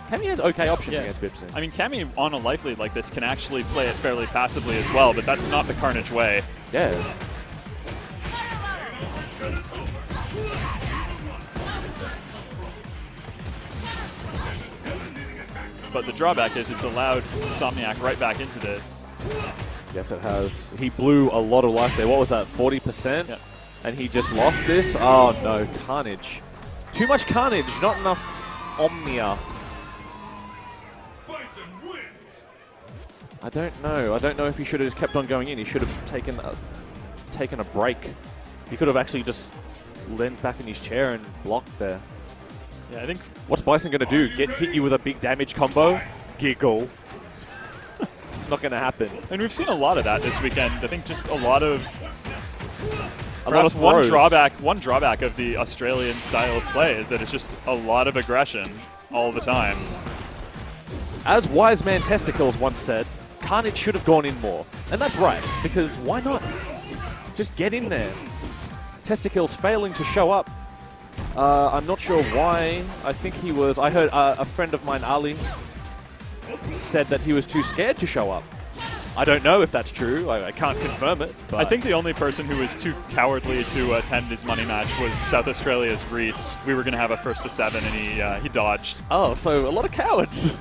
Speaker 1: CAMMY has okay options against Bibson.
Speaker 2: I mean, CAMMY on a life lead like this can actually play it fairly passively as well, but that's not the Carnage way.
Speaker 1: Yeah.
Speaker 2: But the drawback is it's allowed Somniac right back into this.
Speaker 1: Yes, it has. He blew a lot of life there. What was that, 40%?
Speaker 2: Yep.
Speaker 1: And he just lost this? Oh, no. Carnage. Too much carnage, not enough Omnia.
Speaker 3: Bison wins.
Speaker 1: I don't know. I don't know if he should have just kept on going in. He should have taken a break. He could have actually just leaned back in his chair and blocked there.
Speaker 2: Yeah, I think
Speaker 1: What's Bison going to do? Hit you with a big damage combo? Giggle. Not going to happen.
Speaker 2: and we've seen a lot of that this weekend. I think just a lot of
Speaker 1: Perhaps
Speaker 2: one
Speaker 1: throws.
Speaker 2: drawback of the Australian style of play is that it's just a lot of aggression all the time.
Speaker 1: As Wise Man Testicles once said, Carnage should have gone in more. And that's right, because why not? Just get in there. Testicles failing to show up. I'm not sure why. I think he was... I heard a friend of mine, Ali, said that he was too scared to show up. I don't know if that's true. I can't confirm it. But
Speaker 2: I think the only person who was too cowardly to attend his money match was South Australia's Reese. We were going to have a 1st to 7, and he dodged.
Speaker 1: Oh, so a lot of cowards.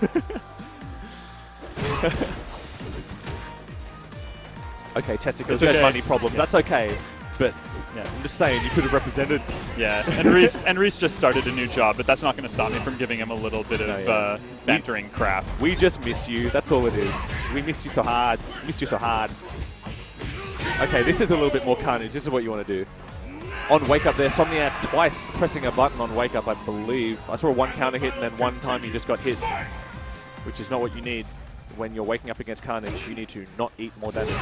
Speaker 1: Okay, Testicles,
Speaker 2: It's
Speaker 1: you
Speaker 2: okay.
Speaker 1: had money problems.
Speaker 2: Yeah.
Speaker 1: That's okay. But
Speaker 2: Yeah,
Speaker 1: I'm just saying, you could have represented.
Speaker 2: yeah. And Reese just started a new job, but that's not going to stop me from giving him a little bit of
Speaker 1: No, yeah.
Speaker 2: bantering crap.
Speaker 1: We just miss you. That's all it is. We miss you so hard. Missed you so hard. Okay, this is a little bit more carnage. This is what you want to do. On Wake Up there, Somniac twice pressing a button on Wake Up, I believe. I saw one counter hit and then one time he just got hit, which is not what you need when you're waking up against Carnage. You need to not eat more damage.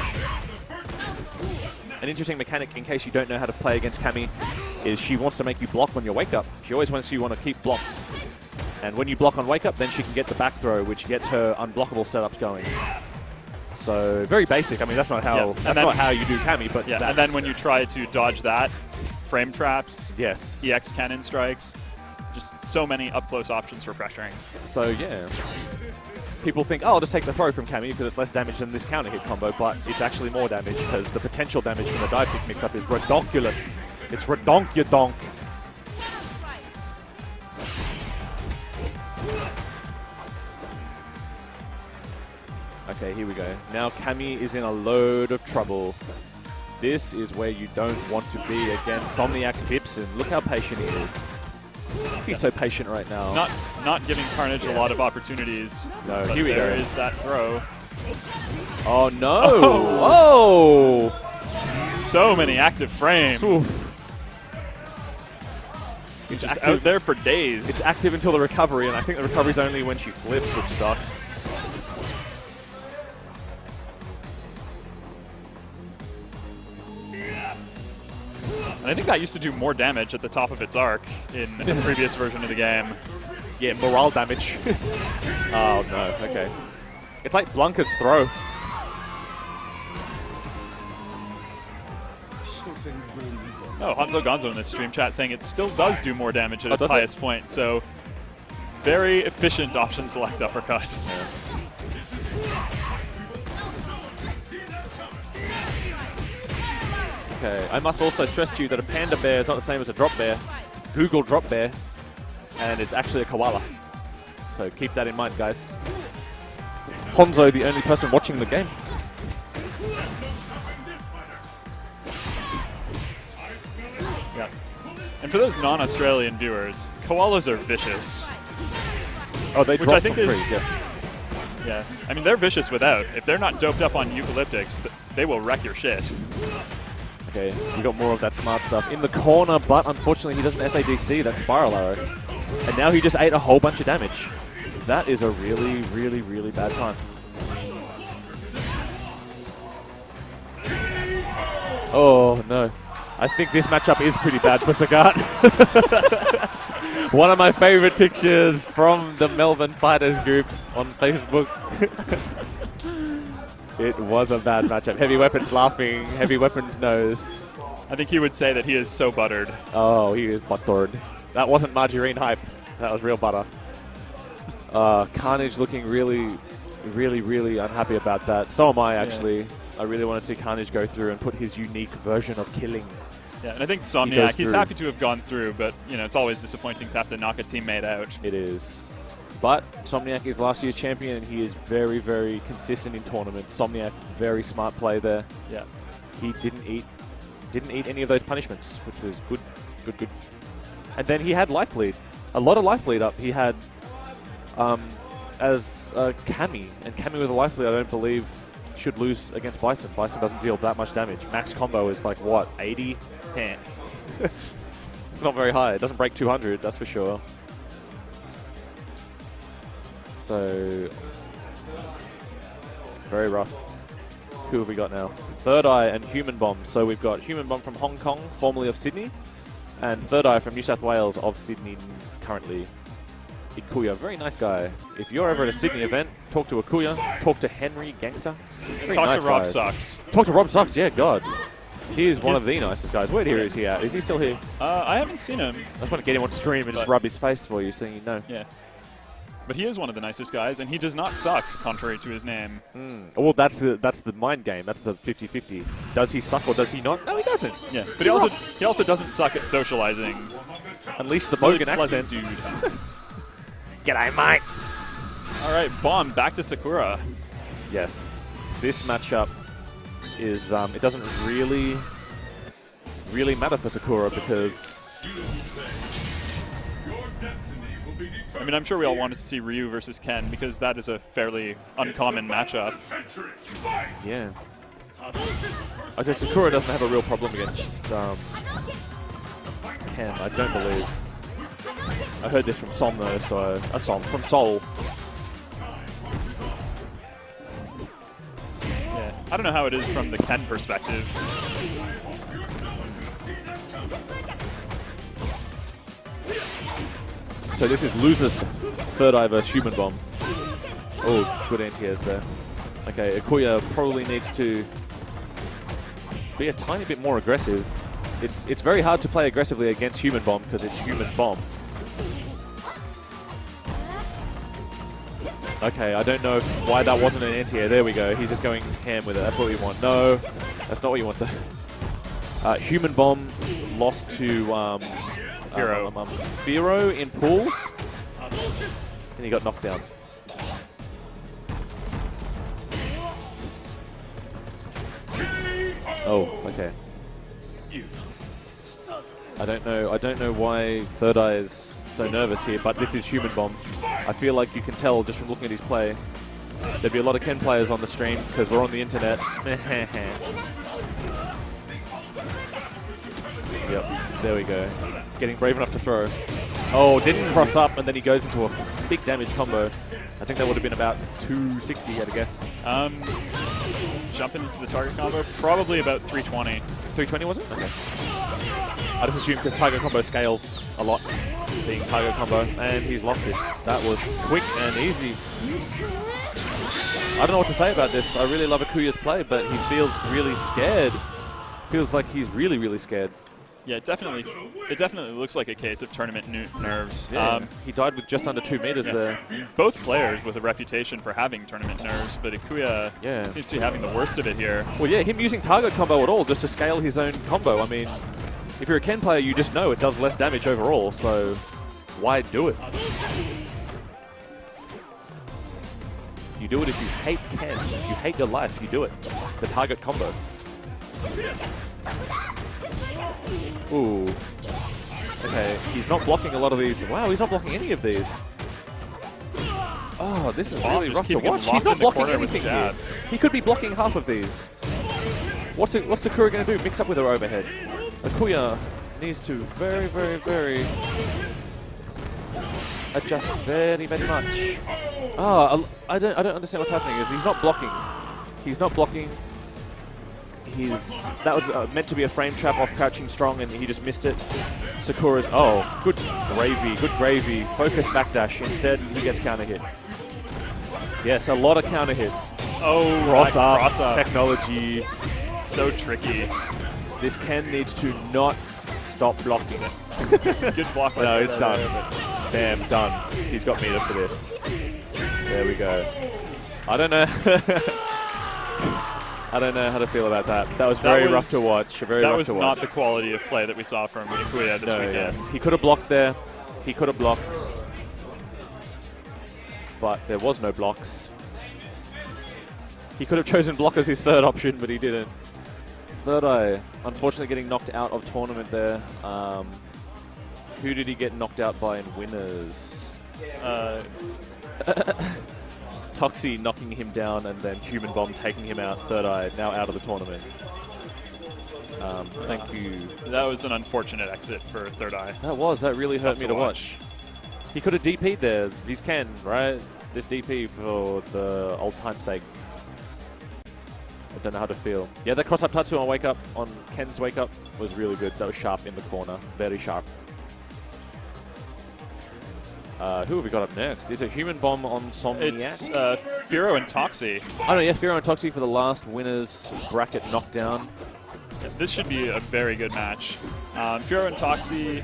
Speaker 1: An interesting mechanic, in case you don't know how to play against CAMMY, is she wants to make you block when you wake up. She always wants you to keep block. And when you block on Wake Up, then she can get the back throw, which gets her unblockable setups going. So very basic. I mean, that's not how not how you do CAMMY, but
Speaker 2: Yeah, and then when you try to dodge that, frame traps,
Speaker 1: yes,
Speaker 2: EX cannon strikes, just so many up-close options for pressuring.
Speaker 1: So yeah, people think, oh, I'll just take the throw from CAMMY because it's less damage than this counter hit combo, but it's actually more damage because the potential damage from the dive kick mix-up is redonkulous. It's redonk-ya-donk. Okay, here we go. Now CAMMY is in a load of trouble. This is where you don't want to be against Somniac's Pips, and look how patient he is. He's so patient right now.
Speaker 2: Not giving Carnage a lot of opportunities.
Speaker 1: No,
Speaker 2: but
Speaker 1: here we
Speaker 2: there
Speaker 1: go.
Speaker 2: is that throw.
Speaker 1: Oh no! Oh!
Speaker 2: So many active frames.
Speaker 1: Oof.
Speaker 2: Just out there for days.
Speaker 1: It's active until the recovery, and I think the recovery's only when she flips, which sucks.
Speaker 2: And I think that used to do more damage at the top of its arc in the previous version of the game.
Speaker 1: Yeah, morale damage. Oh no, okay. It's like Blanca's throw.
Speaker 2: Oh, Hanzo Gonzo in this stream chat saying it still does do more damage at
Speaker 1: Oh,
Speaker 2: its
Speaker 1: does it?
Speaker 2: highest point. So very efficient option select uppercut.
Speaker 1: Okay, I must also stress to you that a panda bear is not the same as a drop bear. Google drop bear, and it's actually a koala. So keep that in mind, guys. Honzo, the only person watching the game.
Speaker 2: Yeah. And for those non-Australian viewers, koalas are vicious.
Speaker 1: Oh, they
Speaker 2: Which
Speaker 1: drop
Speaker 2: I think
Speaker 1: from
Speaker 2: is-
Speaker 1: trees, yes.
Speaker 2: Yeah. I mean, they're vicious without. If they're not doped up on eucalyptics, they will wreck your shit.
Speaker 1: Okay, we got more of that smart stuff in the corner, but unfortunately he doesn't FADC that spiral arrow. And now he just ate a whole bunch of damage. That is a really, really, really bad time. Oh, no. I think this matchup is pretty bad for Sagat. One of my favorite pictures from the Melbourne Fighters group on Facebook. It was a bad matchup. Heavy Weapon's laughing. Heavy Weapon's nose.
Speaker 2: I think he would say that he is so buttered.
Speaker 1: Oh, he is buttered. That wasn't margarine hype. That was real butter. Carnage looking really, really, really unhappy about that. So am I, actually. Yeah. I really want to see Carnage go through and put his unique version of killing.
Speaker 2: Yeah, and I think Somniac, he's happy to have gone through, but, you know, it's always disappointing to have to knock a teammate out.
Speaker 1: It is. But Somniac is last year's champion, and he is very, very consistent in tournament. Somniac, very smart play there.
Speaker 2: Yeah.
Speaker 1: He didn't eat any of those punishments, which was good, good, good. And then he had life lead, a lot of life lead up. He had as CAMMY, and CAMMY with a life lead, I don't believe should lose against BISON. BISON doesn't deal that much damage. Max combo is like what, 80? It's not very high. It doesn't break 200, that's for sure. So, very rough. Who have we got now? Third Eye and Human Bomb. So we've got Human Bomb from Hong Kong, formerly of Sydney, and Third Eye from New South Wales, of Sydney, currently. Ikuya, very nice guy. If you're ever at a Sydney event, talk to Ikuya, talk to Henry Gangster.
Speaker 2: Talk
Speaker 1: nice
Speaker 2: to Rob
Speaker 1: guys.
Speaker 2: Sucks.
Speaker 1: Talk to Rob Sucks, yeah, God. He is one of the nicest guys. Where is he at? Is he still here?
Speaker 2: I haven't seen him.
Speaker 1: I just want to get him on stream and just rub his face for you so you know.
Speaker 2: Yeah. But he is one of the nicest guys, and he does not suck, contrary to his name.
Speaker 1: Well, that's the mind game. That's the 50-50. Does he suck or does he not? No, he doesn't.
Speaker 2: Yeah, but he also doesn't suck at socializing.
Speaker 1: Unleash the
Speaker 2: Really
Speaker 1: Bogan accent.
Speaker 2: dude.
Speaker 1: G'day, mate.
Speaker 2: All right, Bomb, back to Sakura.
Speaker 1: Yes. This matchup is, it doesn't really matter for Sakura because...
Speaker 2: I mean, I'm sure we all wanted to see Ryu versus Ken because that is a fairly uncommon matchup.
Speaker 1: Yeah. I say Sakura doesn't have a real problem against Ken, I don't believe. I heard this from Som though, so from Seoul.
Speaker 2: Yeah. I don't know how it is from the Ken perspective.
Speaker 1: So this is losers Third Eye versus Human Bomb. Oh, good anti-airs there. Okay, Ikuya probably needs to be a tiny bit more aggressive. It's very hard to play aggressively against Human Bomb because it's Human Bomb. Okay, I don't know why that wasn't an anti-air. There we go. He's just going ham with it. That's what we want. No, that's not what you want though. Human Bomb lost to Firo in pools, and he got knocked down. Oh, okay. I don't know why Third Eye is so nervous here, but this is Human Bomb. I feel like you can tell just from looking at his play. There'd be a lot of Ken players on the stream because we're on the internet. Yep, there we go. Getting brave enough to throw. Oh, didn't cross up, and then he goes into a big damage combo. I think that would have been about 260 at a guess.
Speaker 2: Jumping into the target combo, probably about 320.
Speaker 1: 320 was it? Okay. I just assume because Tiger Combo scales a lot, being Tiger Combo, and he's lost this. That was quick and easy. I don't know what to say about this. I really love Akuya's play, but he feels really scared. Feels like he's really, really scared.
Speaker 2: Yeah, it definitely looks like a case of tournament nerves.
Speaker 1: Yeah, he died with just under 2 meters there.
Speaker 2: Both players with a reputation for having tournament nerves, but Akuya seems to be having the worst of it here.
Speaker 1: Well, yeah, him using target combo at all just to scale his own combo. I mean, if you're a Ken player, you just know it does less damage overall, so why do it? You do it if you hate Ken. If you hate your life, you do it. The target combo. Ooh. Okay, he's not blocking a lot of these. Wow, he's not blocking any of these. Oh, this is really rough to watch. He's not blocking anything here. He could be blocking half of these. What's Sakura going to do? Mix up with her overhead. Akuya needs to very adjust very much. Oh, I don't understand what's happening. Is he's not blocking. He's not blocking. That was meant to be a frame trap off crouching strong, and he just missed it. Sakura's good gravy. Focus backdash. Instead, he gets counter hit. Yes, a lot of counter hits.
Speaker 2: Oh,
Speaker 1: cross up technology.
Speaker 2: So tricky.
Speaker 1: This Ken needs to not stop blocking it.
Speaker 2: Good block.
Speaker 1: No, it's done. Bam, done. He's got meter for this. There we go. I don't know. I don't know how to feel about that. That was very rough to watch.
Speaker 2: That was not the quality of play that we saw from Ikuya this weekend.
Speaker 1: Yes. He could have blocked there. He could have blocked. but there was no blocks. He could have chosen block as his third option, but he didn't. Third Eye, unfortunately getting knocked out of tournament there. Who did he get knocked out by in winners? Toxie knocking him down and then Human Bomb taking him out. Third Eye now out of the tournament. Thank you.
Speaker 2: That was an unfortunate exit for Third Eye.
Speaker 1: That really hurt me to watch. He could have DP'd there. He's Ken, right? Just DP for the old time's sake. I don't know how to feel. Yeah, that cross-up Tatsu on wake up, on Ken's wake up, was really good. That was sharp in the corner. Very sharp. Who have we got up next? Is it Human Bomb on Somniac?
Speaker 2: It's Firo and Toxie.
Speaker 1: Oh, no, yeah, Firo and Toxie for the last winners bracket knockdown.
Speaker 2: Yeah, this should be a very good match. Firo and Toxie.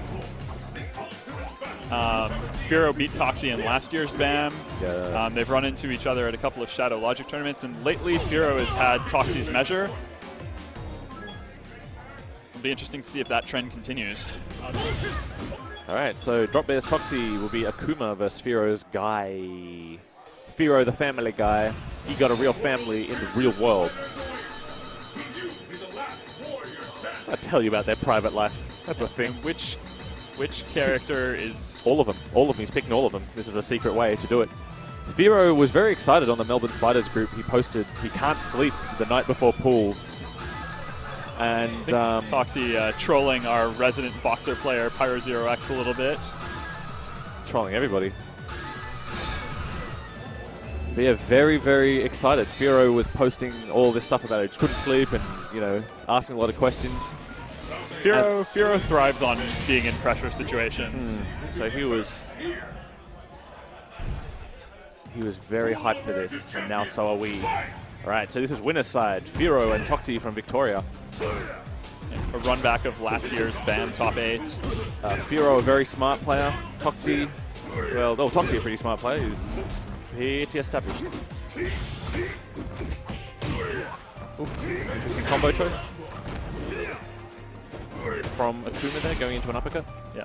Speaker 2: Firo beat Toxie in last year's BAM.
Speaker 1: Yes.
Speaker 2: They've run into each other at a couple of Shadow Logic tournaments, and lately Firo has had Toxie's measure. It'll be interesting to see if that trend continues.
Speaker 1: All right, so Drop Bear's Toxie will be AKUMA versus Firo's Guy. Firo, the family guy, he got a real family in the real world. I tell you about their private life. That's a thing.
Speaker 2: Which character is...
Speaker 1: All of them. All of them. He's picking all of them. This is a secret way to do it. Firo was very excited on the Melbourne Fighters group. He posted he can't sleep the night before pools. And
Speaker 2: Toxie trolling our resident boxer player, Pyro0x, a little bit.
Speaker 1: Trolling everybody. But yeah, very, very excited. Firo was posting all this stuff about it. Just couldn't sleep and, you know, asking a lot of questions.
Speaker 2: Firo thrives on being in pressure situations.
Speaker 1: So he was very hyped for this, and now so are we. All right, so this is winner's side. Firo and Toxie from Victoria.
Speaker 2: A run back of last year's BAM top 8.
Speaker 1: Firo, a very smart player. Toxie, well, Toxie a pretty smart player. He's pretty established. Ooh, interesting combo choice from AKUMA there, going into an uppercut.
Speaker 2: Yeah,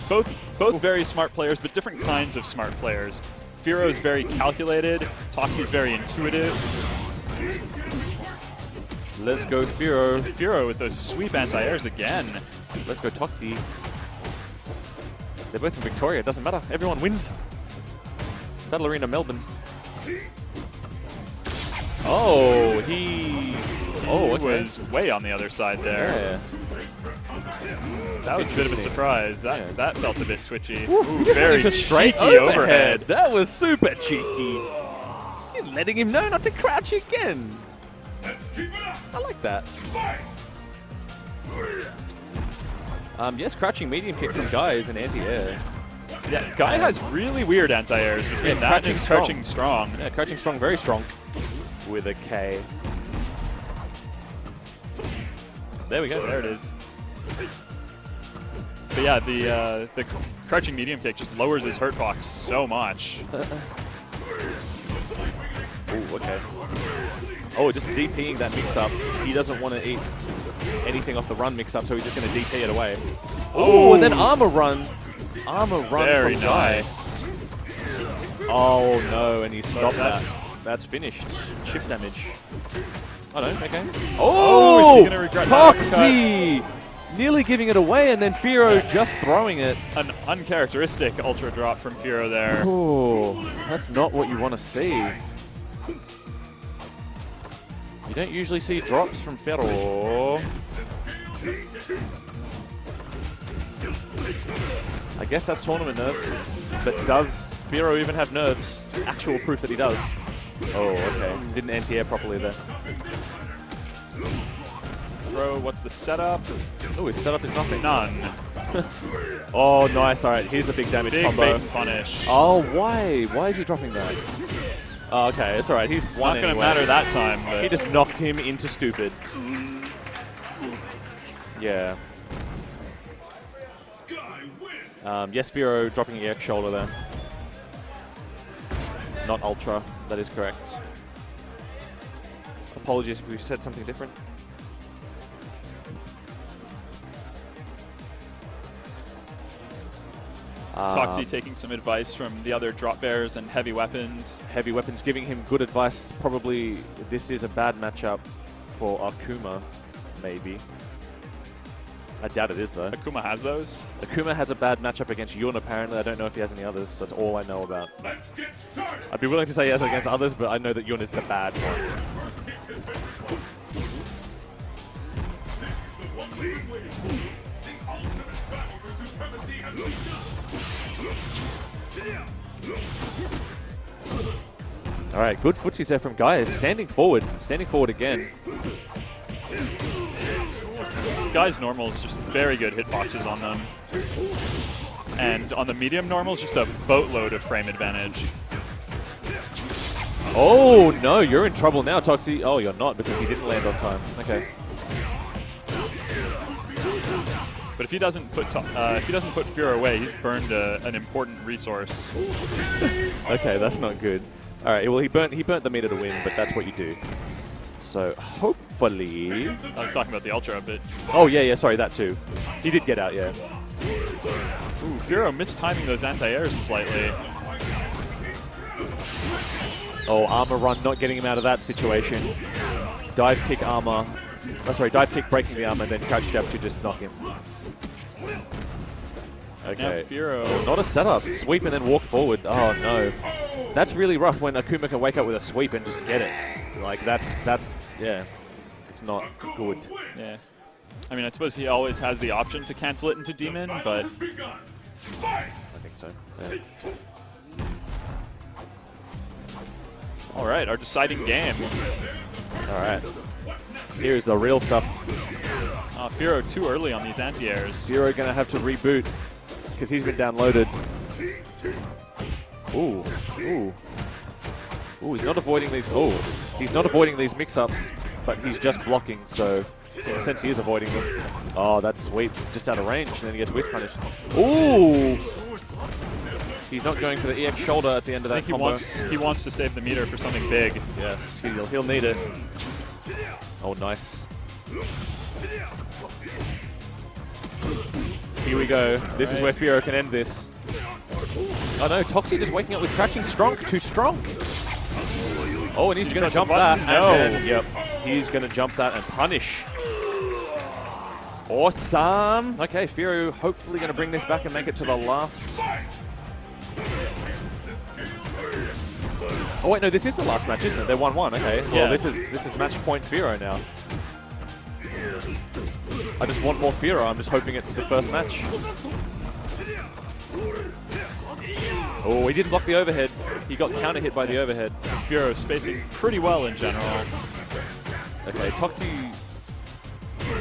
Speaker 2: both very smart players, but different kinds of smart players. Firo's very calculated. Toxie's very intuitive.
Speaker 1: Let's go Firo.
Speaker 2: Firo with those sweep anti-airs again.
Speaker 1: Let's go Toxie. They're both from Victoria. It doesn't matter. Everyone wins. Battle Arena Melbourne. Oh, he
Speaker 2: was way on the other side there.
Speaker 1: Yeah.
Speaker 2: That was a bit of a surprise. That felt a bit twitchy.
Speaker 1: Ooh,
Speaker 2: very
Speaker 1: straight
Speaker 2: cheeky overhead.
Speaker 1: That was super cheeky. You're letting him know not to crouch again. I like that. Yes, crouching medium kick from Guy is an anti-air.
Speaker 2: Yeah, Guy has really weird anti-airs between that and crouching strong.
Speaker 1: Yeah, crouching strong, very strong. With a K. There we go.
Speaker 2: There it is. But yeah, the crouching medium kick just lowers his hurt box so much.
Speaker 1: Ooh, okay. Oh, just DPing that mix-up. He doesn't want to eat anything off the run mix-up, so he's just going to DP it away. Oh, and then armor run. Armor run
Speaker 2: very
Speaker 1: from
Speaker 2: nice.
Speaker 1: Guy. Oh, no, and he stopped that. That's finished. Chip damage. Oh, no, okay.
Speaker 2: Oh, is he going to regret
Speaker 1: Toxie! Nearly giving it away, and then Firo just throwing it.
Speaker 2: An uncharacteristic ultra drop from Firo there.
Speaker 1: Oh, that's not what you want to see. You don't usually see drops from Firo. I guess that's tournament nerves. But does Firo even have nerves? Actual proof that he does. Oh, okay. Didn't anti-air properly there.
Speaker 2: Bro, what's the setup?
Speaker 1: Oh, his setup is nothing.
Speaker 2: None.
Speaker 1: Oh, nice. All right, here's a big damage combo.
Speaker 2: Big bait punish.
Speaker 1: Oh, why? Why is he dropping that? Oh, okay, it's all right. He's
Speaker 2: not going to matter that time. But
Speaker 1: he just knocked him into stupid. Yeah. Yes, Firo dropping EX shoulder there. Not ultra. That is correct. Apologies if we said something different.
Speaker 2: Toxie taking some advice from the other drop bears and heavy weapons.
Speaker 1: Heavy weapons giving him good advice. Probably this is a bad matchup for AKUMA, maybe. I doubt it is, though.
Speaker 2: AKUMA has those?
Speaker 1: AKUMA has a bad matchup against Yun, apparently. I don't know if he has any others. That's all I know about.
Speaker 3: Let's get started.
Speaker 1: I'd be willing to say he has against others, but I know that Yun is the bad one. All right, good footsies there from Guy. Standing forward again.
Speaker 2: Guy's normals, just very good hitboxes on them. And on the medium normals, just a boatload of frame advantage.
Speaker 1: Oh, no, you're in trouble now, Toxie. Oh, you're not, because he didn't land on time. Okay.
Speaker 2: But if he doesn't put Furo away, he's burned an important resource.
Speaker 1: Okay, that's not good. All right, well, he burnt the meter to win, but that's what you do. So hopefully...
Speaker 2: I was talking about the Ultra, but...
Speaker 1: Oh, yeah, sorry, that too. He did get out, yeah.
Speaker 2: Ooh, Furo mistiming those anti-airs slightly.
Speaker 1: Oh, armor run, not getting him out of that situation. Dive kick armor. Oh, sorry, dive kick breaking the armor, then crouch jab to just knock him. Okay.
Speaker 2: Now Furo...
Speaker 1: Not a setup. Sweep and then walk forward. Oh, no. That's really rough when AKUMA can wake up with a sweep and just get it. Like, that's yeah. It's not good.
Speaker 2: Yeah. I mean, I suppose he always has the option to cancel it into Demon, but...
Speaker 1: I think so. Yeah.
Speaker 2: All right, our deciding game.
Speaker 1: All right. Here's the real stuff.
Speaker 2: Furo too early on these anti-airs.
Speaker 1: Furo going to have to reboot because he's been downloaded. Ooh. He's not avoiding these. Oh, he's not avoiding these mix-ups, but he's just blocking. So, in a sense, he is avoiding them. Oh, that's sweep, just out of range, and then he gets whiff punished. Ooh! He's not going for the EX shoulder at the end of that combo.
Speaker 2: He wants to save the meter for something big.
Speaker 1: Yes, he'll need it. Oh, nice. Here we go. This is where Furo can end this. Oh no, Toxie just waking up with crouching strong, too strong. Oh, and he's going to jump that.
Speaker 2: No.
Speaker 1: Yep, he's going to jump that and punish. Awesome. Okay, Furo hopefully going to bring this back and make it to the last. Oh wait, no, this is the last match, isn't it? They're 1-1. Okay. Well,
Speaker 2: yeah.
Speaker 1: this is match point Furo now. I just want more Furo. I'm just hoping it's the first match. Oh, he didn't block the overhead. He got counter hit by the overhead.
Speaker 2: Furo spacing pretty well in general.
Speaker 1: Okay, Toxie.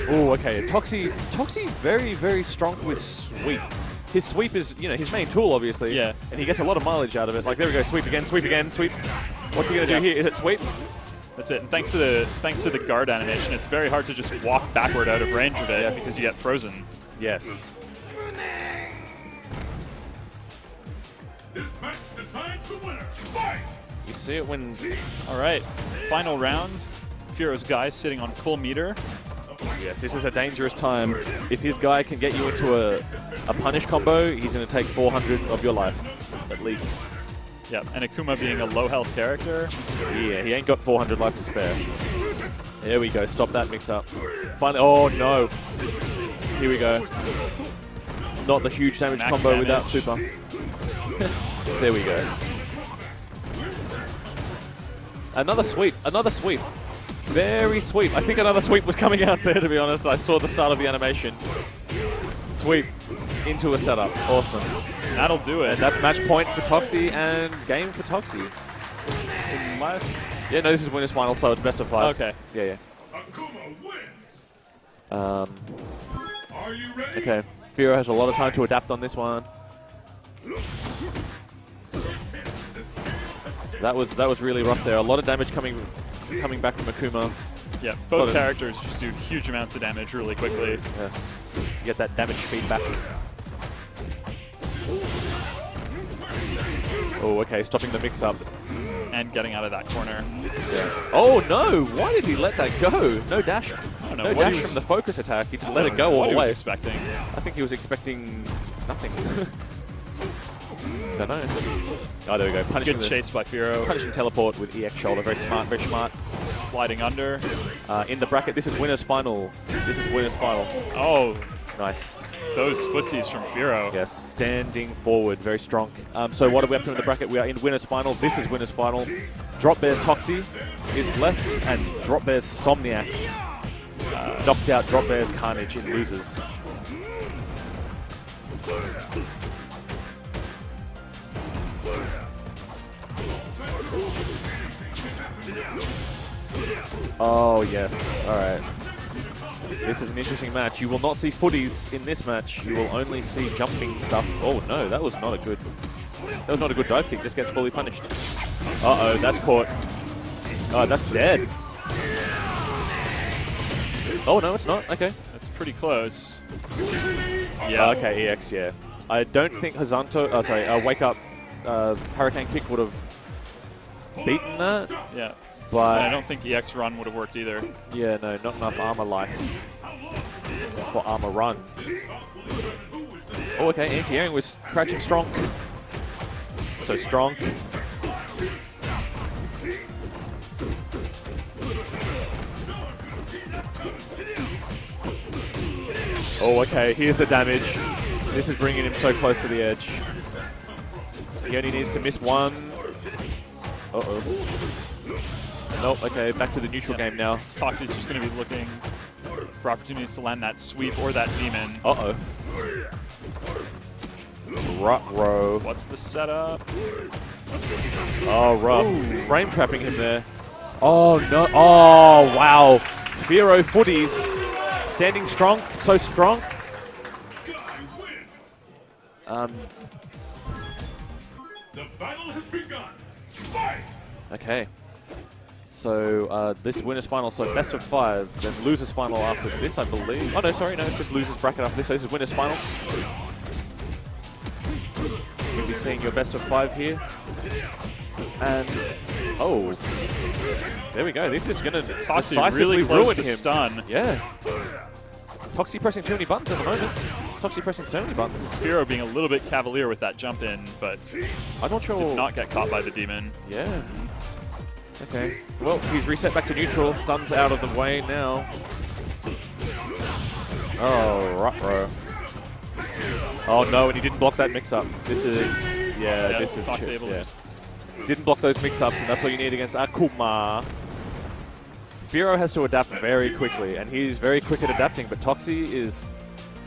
Speaker 1: Oh, okay. Toxie very, very strong with sweep. His sweep is, his main tool, obviously.
Speaker 2: Yeah.
Speaker 1: And he gets a lot of mileage out of it. Like, there we go. Sweep again, sweep. What's he going to do here? Is it sweep?
Speaker 2: That's it. And thanks to the guard animation, it's very hard to just walk backward out of range of it because you get frozen.
Speaker 1: Yes.
Speaker 3: This match decides the winner. Fight!
Speaker 1: You see it when...
Speaker 2: All right, final round. Furo's guy sitting on full meter.
Speaker 1: Yes, this is a dangerous time. If his guy can get you into a punish combo, he's going to take 400 of your life, at least.
Speaker 2: Yep, and AKUMA being a low health character.
Speaker 1: Yeah, he ain't got 400 life to spare. There we go, stop that mix up. Finally, oh no. Here we go. Not the huge damage
Speaker 2: Max
Speaker 1: combo
Speaker 2: damage.
Speaker 1: without super. There we go. Another sweep. Very sweep. I think another sweep was coming out there, to be honest. I saw the start of the animation. Sweep into a setup. Awesome.
Speaker 2: That'll do it.
Speaker 1: And that's match point for Toxie and game for Toxie.
Speaker 2: Unless...
Speaker 1: Yeah, no, this is winners final, so it's best of 5.
Speaker 2: Okay.
Speaker 1: Yeah.
Speaker 3: AKUMA wins.
Speaker 1: Are
Speaker 3: you ready?
Speaker 1: Okay. Furo has a lot of time to adapt on this one. That was really rough there. A lot of damage coming back from AKUMA.
Speaker 2: Yeah, both characters just do huge amounts of damage really quickly.
Speaker 1: Yes. You get that damage feedback. Oh, okay, stopping the mix-up.
Speaker 2: And getting out of that corner.
Speaker 1: Yes. Oh, no! Why did he let that go? No dash.
Speaker 2: I don't know
Speaker 1: No
Speaker 2: what
Speaker 1: dash
Speaker 2: he was,
Speaker 1: from the focus attack. He just let it go
Speaker 2: what
Speaker 1: all
Speaker 2: he
Speaker 1: the
Speaker 2: was
Speaker 1: way.
Speaker 2: expecting.
Speaker 1: I think he was expecting nothing. Don't know. Oh, there we go.
Speaker 2: Good chase by Firo.
Speaker 1: Punishing teleport with EX shoulder. Very smart, very smart.
Speaker 2: Sliding under.
Speaker 1: In the bracket, this is winner's final. This is winner's final.
Speaker 2: Oh,
Speaker 1: Nice.
Speaker 2: those footsies from Firo.
Speaker 1: Yes, standing forward, very strong. So what are we up to in the bracket? We are in winner's final. This is winner's final. Drop Bear's Toxie is left, and Drop Bear's Somniac knocked out Drop Bear's Carnage in losers. Oh, yes. All right. This is an interesting match. You will not see footies in this match. You will only see jumping stuff. Oh, no, that was not a good... That was not a good dive kick. Just gets fully punished. Uh-oh, that's caught. Oh, that's dead. Oh, no, it's not. Okay.
Speaker 2: That's pretty close.
Speaker 1: Yeah. Okay, EX, yeah. I don't think Hazanto... Oh, sorry, Wake Up Hurricane Kick would have beaten that.
Speaker 2: Yeah.
Speaker 1: But
Speaker 2: And I don't think EX run would have worked either.
Speaker 1: yeah, no, not enough armor life for armor run. Oh, okay, anti-airing was crouching strong. So strong. Oh, okay, here's the damage. This is bringing him so close to the edge. He only needs to miss one. Uh-oh. Nope, okay, back to the neutral game now.
Speaker 2: Toxie's just going to be looking for opportunities to land that sweep or that demon.
Speaker 1: Uh-oh. Rut-row.
Speaker 2: What's the setup?
Speaker 1: Oh, rough. Frame trapping him there. Oh, no. Oh, wow. Firo footies. Standing strong. So strong.
Speaker 3: The battle has begun. Fight!
Speaker 1: Okay. So, this is winner's final, so best of 5. Then loser's final after this, I believe. Oh, no, sorry, no, it's just loser's bracket after this. So this is winner's final. You'll be seeing your best of 5 here. And, oh, there we go. This is going to decisively
Speaker 2: really close
Speaker 1: ruin
Speaker 2: to
Speaker 1: him.
Speaker 2: stun.
Speaker 1: Yeah. Toxie pressing too many buttons at the moment. Toxie pressing so many buttons.
Speaker 2: Firo being a little bit cavalier with that jump in, but
Speaker 1: I'm not sure.
Speaker 2: did not get caught by the demon.
Speaker 1: Yeah. Okay. Well, he's reset back to neutral. Stun's out of the way now. Oh, ruh-roh. Oh no, and he didn't block that mix-up. This is, yeah, this is
Speaker 2: Toxie able to just
Speaker 1: didn't block those mix-ups, and that's all you need against AKUMA. Firo has to adapt very quickly, and he's very quick at adapting, but Toxie is,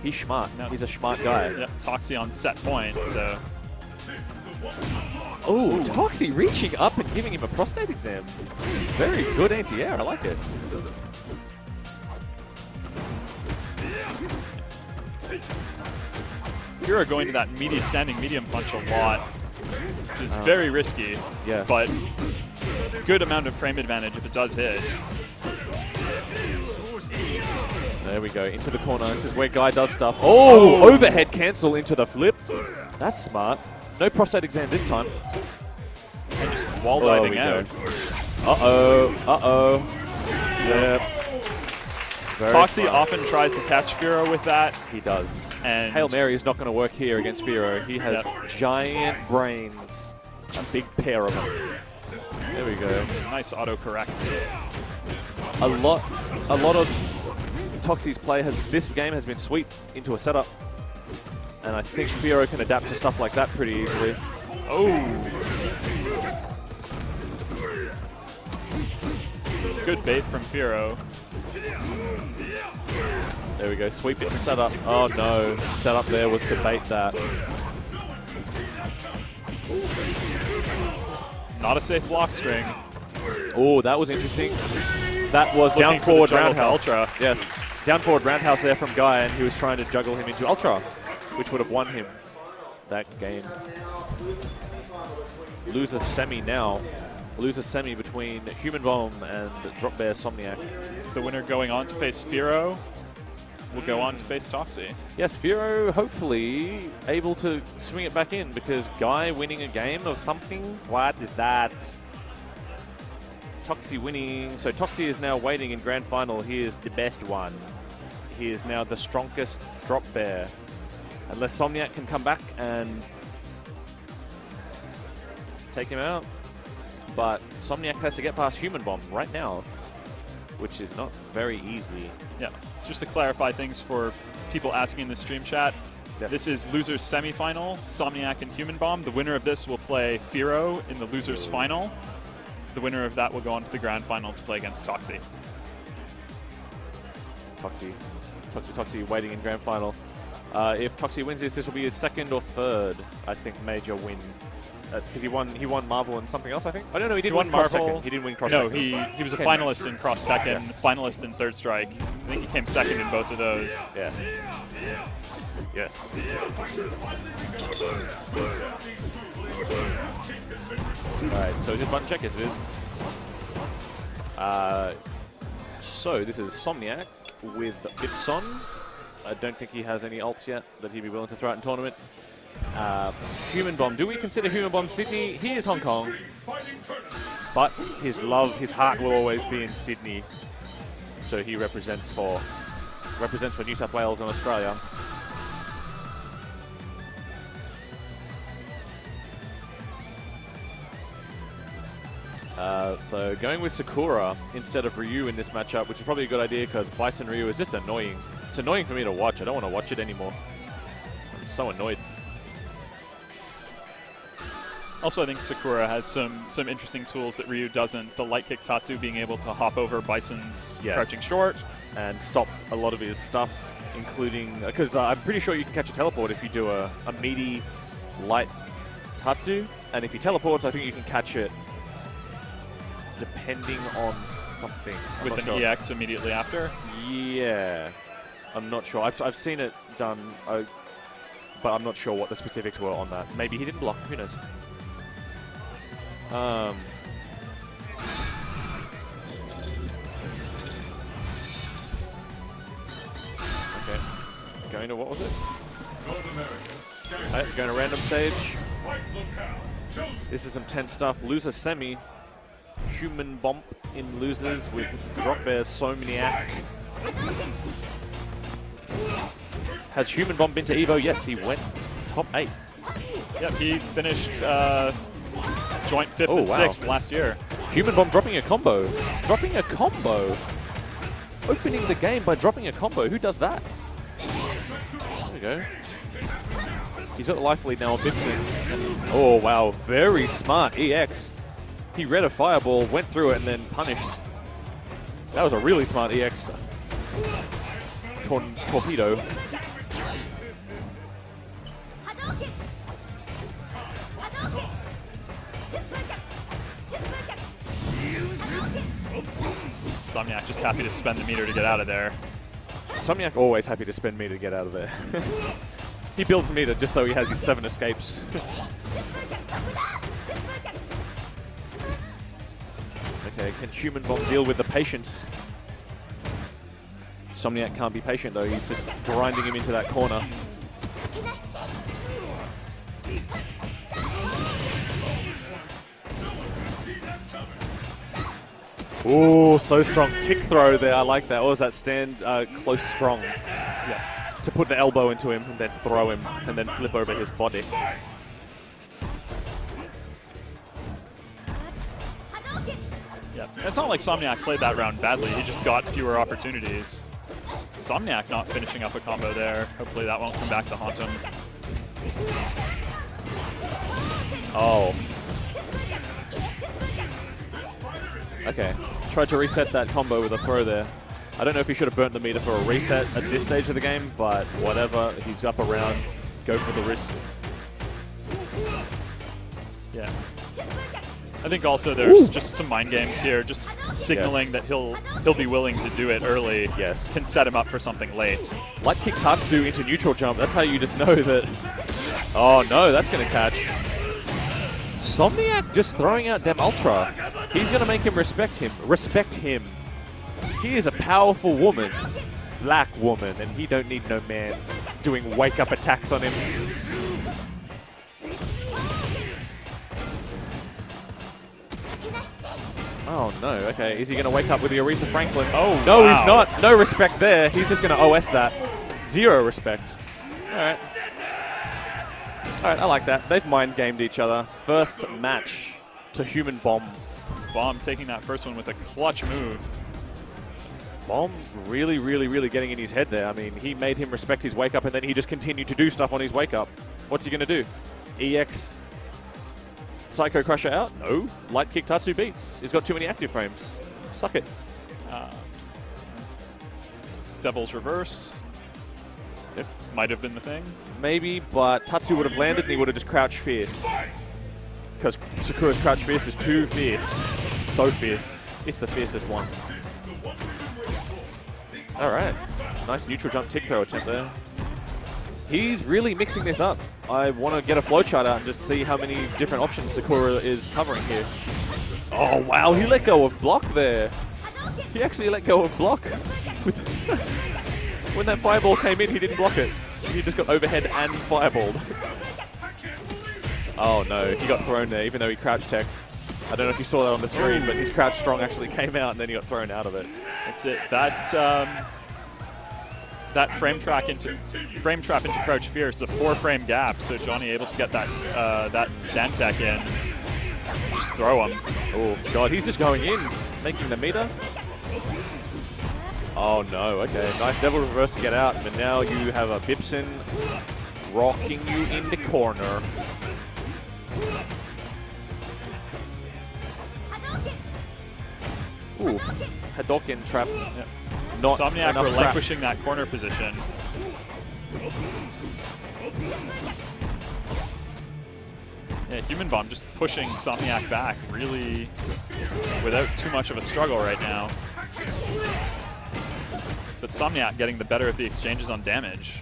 Speaker 1: he's smart.
Speaker 2: No.
Speaker 1: He's a smart guy.
Speaker 2: yeah, Toxie on set point, so
Speaker 1: Oh, Toxie reaching up and giving him a prostate exam. Very good anti-air, I like it.
Speaker 2: Firo going to that standing medium punch a lot, which is very risky,
Speaker 1: Yes.
Speaker 2: but good amount of frame advantage if it does hit.
Speaker 1: There we go, into the corner. This is where Guy does stuff. Oh, overhead cancel into the flip. That's smart. No prostate exam this time.
Speaker 2: And just wall diving out.
Speaker 1: Uh-oh, uh-oh. Yep. Very
Speaker 2: Toxie
Speaker 1: smart.
Speaker 2: often tries to catch Firo with that.
Speaker 1: He does.
Speaker 2: And
Speaker 1: Hail Mary is not going to work here against Firo. He has
Speaker 2: Yep.
Speaker 1: giant brains. A big pair of them. There we go.
Speaker 2: nice autocorrect.
Speaker 1: A lot of Toxie's play this game has been sweep into a setup. And I think Firo can adapt to stuff like that pretty easily.
Speaker 2: Oh! Good bait from Firo.
Speaker 1: There we go, sweep into setup. Oh no, setup there was to bait that.
Speaker 2: Not a safe block string.
Speaker 1: Oh, that was interesting. That was
Speaker 2: Looking
Speaker 1: down
Speaker 2: for
Speaker 1: forward
Speaker 2: the juggle to
Speaker 1: roundhouse.
Speaker 2: Ultra.
Speaker 1: Yes, down forward roundhouse there from Guy, and he was trying to juggle him into Ultra, which would have won him that game. Loser semi now. Loser semi between Human Bomb and Drop Bear Somniac.
Speaker 2: The winner going on to face Firo will go on to face Toxie.
Speaker 1: Yes, Firo hopefully able to swing it back in, because Guy winning a game of thumping, what is that? Toxie winning, so Toxie is now waiting in Grand Final. He is the best one. He is now the strongest Drop Bear. Unless Somniac can come back and take him out. But Somniac has to get past Human Bomb right now, which is not very easy.
Speaker 2: Yeah, just to clarify things for people asking in the stream chat,
Speaker 1: Yes.
Speaker 2: this is losers semifinal, Somniac and Human Bomb. The winner of this will play Firo in the losers final. The winner of that will go on to the grand final to play against Toxie.
Speaker 1: Toxie waiting in grand final. If Toxie wins this, this will be his second or third, I think, major win. Because he won Marvel and something else, I think. I don't know. He didn't win Cross Tekken. He didn't win Cross
Speaker 2: No,
Speaker 1: Tekken.
Speaker 2: he was a finalist in Cross Tekken,
Speaker 1: Yes.
Speaker 2: finalist in Third Strike. I think he came second in both of those.
Speaker 1: Yes. Yes. Alright, so just button check. Yes, it is. So this is Somniac with BAM5. I don't think he has any ults yet that he'd be willing to throw out in tournament. Human Bomb. Do we consider Human Bomb Sydney? He is Hong Kong, but his heart will always be in Sydney. So he represents for New South Wales and Australia. So going with Sakura instead of Ryu in this matchup, which is probably a good idea because BISON Ryu is just annoying. It's annoying for me to watch. I don't want to watch it anymore. I'm so annoyed.
Speaker 2: Also, I think Sakura has some interesting tools that Ryu doesn't. The light kick Tatsu being able to hop over Bison's crouching short.
Speaker 1: And stop a lot of his stuff, including... Because I'm pretty sure you can catch a teleport if you do a meaty light Tatsu. And if he teleports, I think you can catch it depending on something.
Speaker 2: With an EX immediately after?
Speaker 1: Yeah. I'm not sure. I've seen it done, but I'm not sure what the specifics were on that. Maybe he didn't block. Who knows? Okay. Going to, what was it? Alright, going to random stage. This is some tense stuff. Loser semi. Human Bomb in losers with Drop Bear Somniac. Has Human Bomb been to Evo? Yes, he went top 8.
Speaker 2: Yep, he finished joint 5th and 6th last year.
Speaker 1: Human Bomb dropping a combo. Dropping a combo. Opening the game by dropping a combo. Who does that? There we go. He's got the life lead now on BAM5. Oh, wow. Very smart EX. He read a fireball, went through it, and then punished. That was a really smart EX. Torpedo.
Speaker 2: Somniac just happy to spend the meter to get out of there.
Speaker 1: Somniac always happy to spend meter to get out of there. He builds meter just so he has his 7 escapes. Okay, can Human Bomb deal with the patience? Somniac can't be patient though, he's just grinding him into that corner. Ooh, so strong. Tick throw there, I like that. What was that? Stand close strong. Yes. To put the elbow into him and then throw him and then flip over his body.
Speaker 2: Yeah, it's not like Somniac played that round badly. He just got fewer opportunities. Somniac not finishing up a combo there. Hopefully that won't come back to haunt him.
Speaker 1: Oh. Okay. Tried to reset that combo with a throw there. I don't know if he should have burnt the meter for a reset at this stage of the game, but whatever. He's up around. Go for the risk.
Speaker 2: Yeah. I think also there's just some mind games here, just signaling that he'll be willing to do it early.
Speaker 1: Yes.
Speaker 2: Can set him up for something late.
Speaker 1: Light kick Tatsu into neutral jump. That's how you just know that. Oh no, that's going to catch. Somniac just throwing out Dem Ultra. He's going to make him respect him. Respect him. He is a powerful woman. Black woman, and he don't need no man doing wake-up attacks on him. Oh no, okay. Is he going to wake up with the Aretha Franklin? Oh, no,
Speaker 2: wow.
Speaker 1: He's not. No respect there. He's just going to OS that. Zero respect. All right. All right, I like that. They've mind-gamed each other. First match to Human Bomb.
Speaker 2: Bomb taking that first one with a clutch move.
Speaker 1: Bomb really, really, really getting in his head there. I mean, he made him respect his wake-up, and then he just continued to do stuff on his wake-up. What's he going to do? EX Psycho Crusher out? No. Light Kick Tatsu beats. He's got too many active frames. Suck it.
Speaker 2: Devil's Reverse.
Speaker 1: Yep.
Speaker 2: Might have been the thing.
Speaker 1: Maybe, but Tatsu would have landed and he would have just crouched fierce. Because Sakura's crouch fierce is too fierce. So fierce. It's the fiercest one. Alright. Nice neutral jump tick throw attempt there. He's really mixing this up. I want to get a flowchart out and just see how many different options Sakura is covering here. Oh, wow. He let go of block there. He actually let go of block. When that fireball came in, he didn't block it. He just got overhead and fireballed. Oh no, he got thrown there, even though he crouch tech. I don't know if you saw that on the screen, but his crouch strong actually came out and then he got thrown out of it.
Speaker 2: That's it. That frame trap into crouch fierce, a 4-frame gap. So Johnny able to get that stand tech in. Just throw him.
Speaker 1: Oh god, he's just going in, making the meter. Oh no, okay. Nice Devil Reverse to get out, but now you have a BAM5 rocking you in the corner. Ooh, Hadouken trap.
Speaker 2: Yep.
Speaker 1: Not
Speaker 2: Somniac
Speaker 1: enough
Speaker 2: relinquishing that corner position. Yeah, Human Bomb just pushing Somniac back really without too much of a struggle right now. But Somniac getting the better of the exchanges on damage.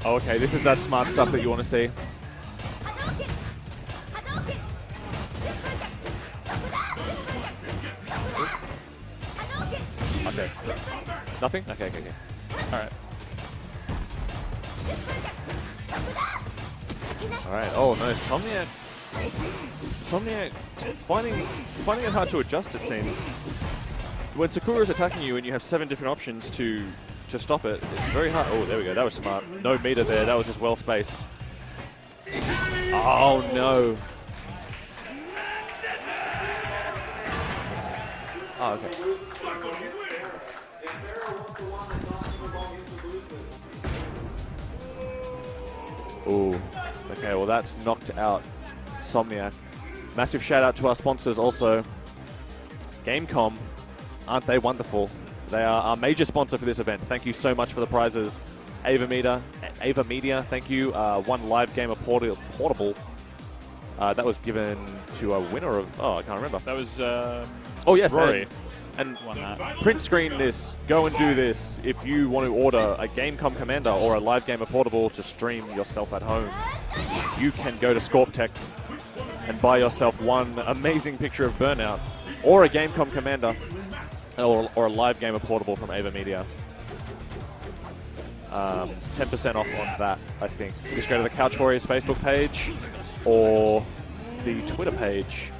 Speaker 1: Oh, okay, this is that smart stuff that you want to see. Okay. Nothing? Okay.
Speaker 2: Alright.
Speaker 1: Alright, oh no, Somniac finding it hard to adjust, it seems. When Sakura's attacking you and you have 7 different options to stop it, it's very hard. Oh, there we go, that was smart. No meter there, that was just well spaced. Oh no. Oh, okay. Ooh. Okay, well that's knocked out Somniac. Massive shout out to our sponsors also. Gamecom, aren't they wonderful? They are our major sponsor for this event. Thank you so much for the prizes. Ava Media, thank you. One live gamer portable. That was given to a winner of, I can't remember.
Speaker 2: That was
Speaker 1: oh yes,
Speaker 2: Rory.
Speaker 1: And
Speaker 2: Won that.
Speaker 1: print screen this, go and do this if you want to order a Gamecom Commander or a Live Gamer Portable to stream yourself at home. You can go to Scorp Tech and buy yourself one amazing picture of Burnout or a Gamecom Commander or a Live Gamer Portable from Ava Media. 10% off on that, I think. Just go to the CouchWarriors Facebook page or the Twitter page.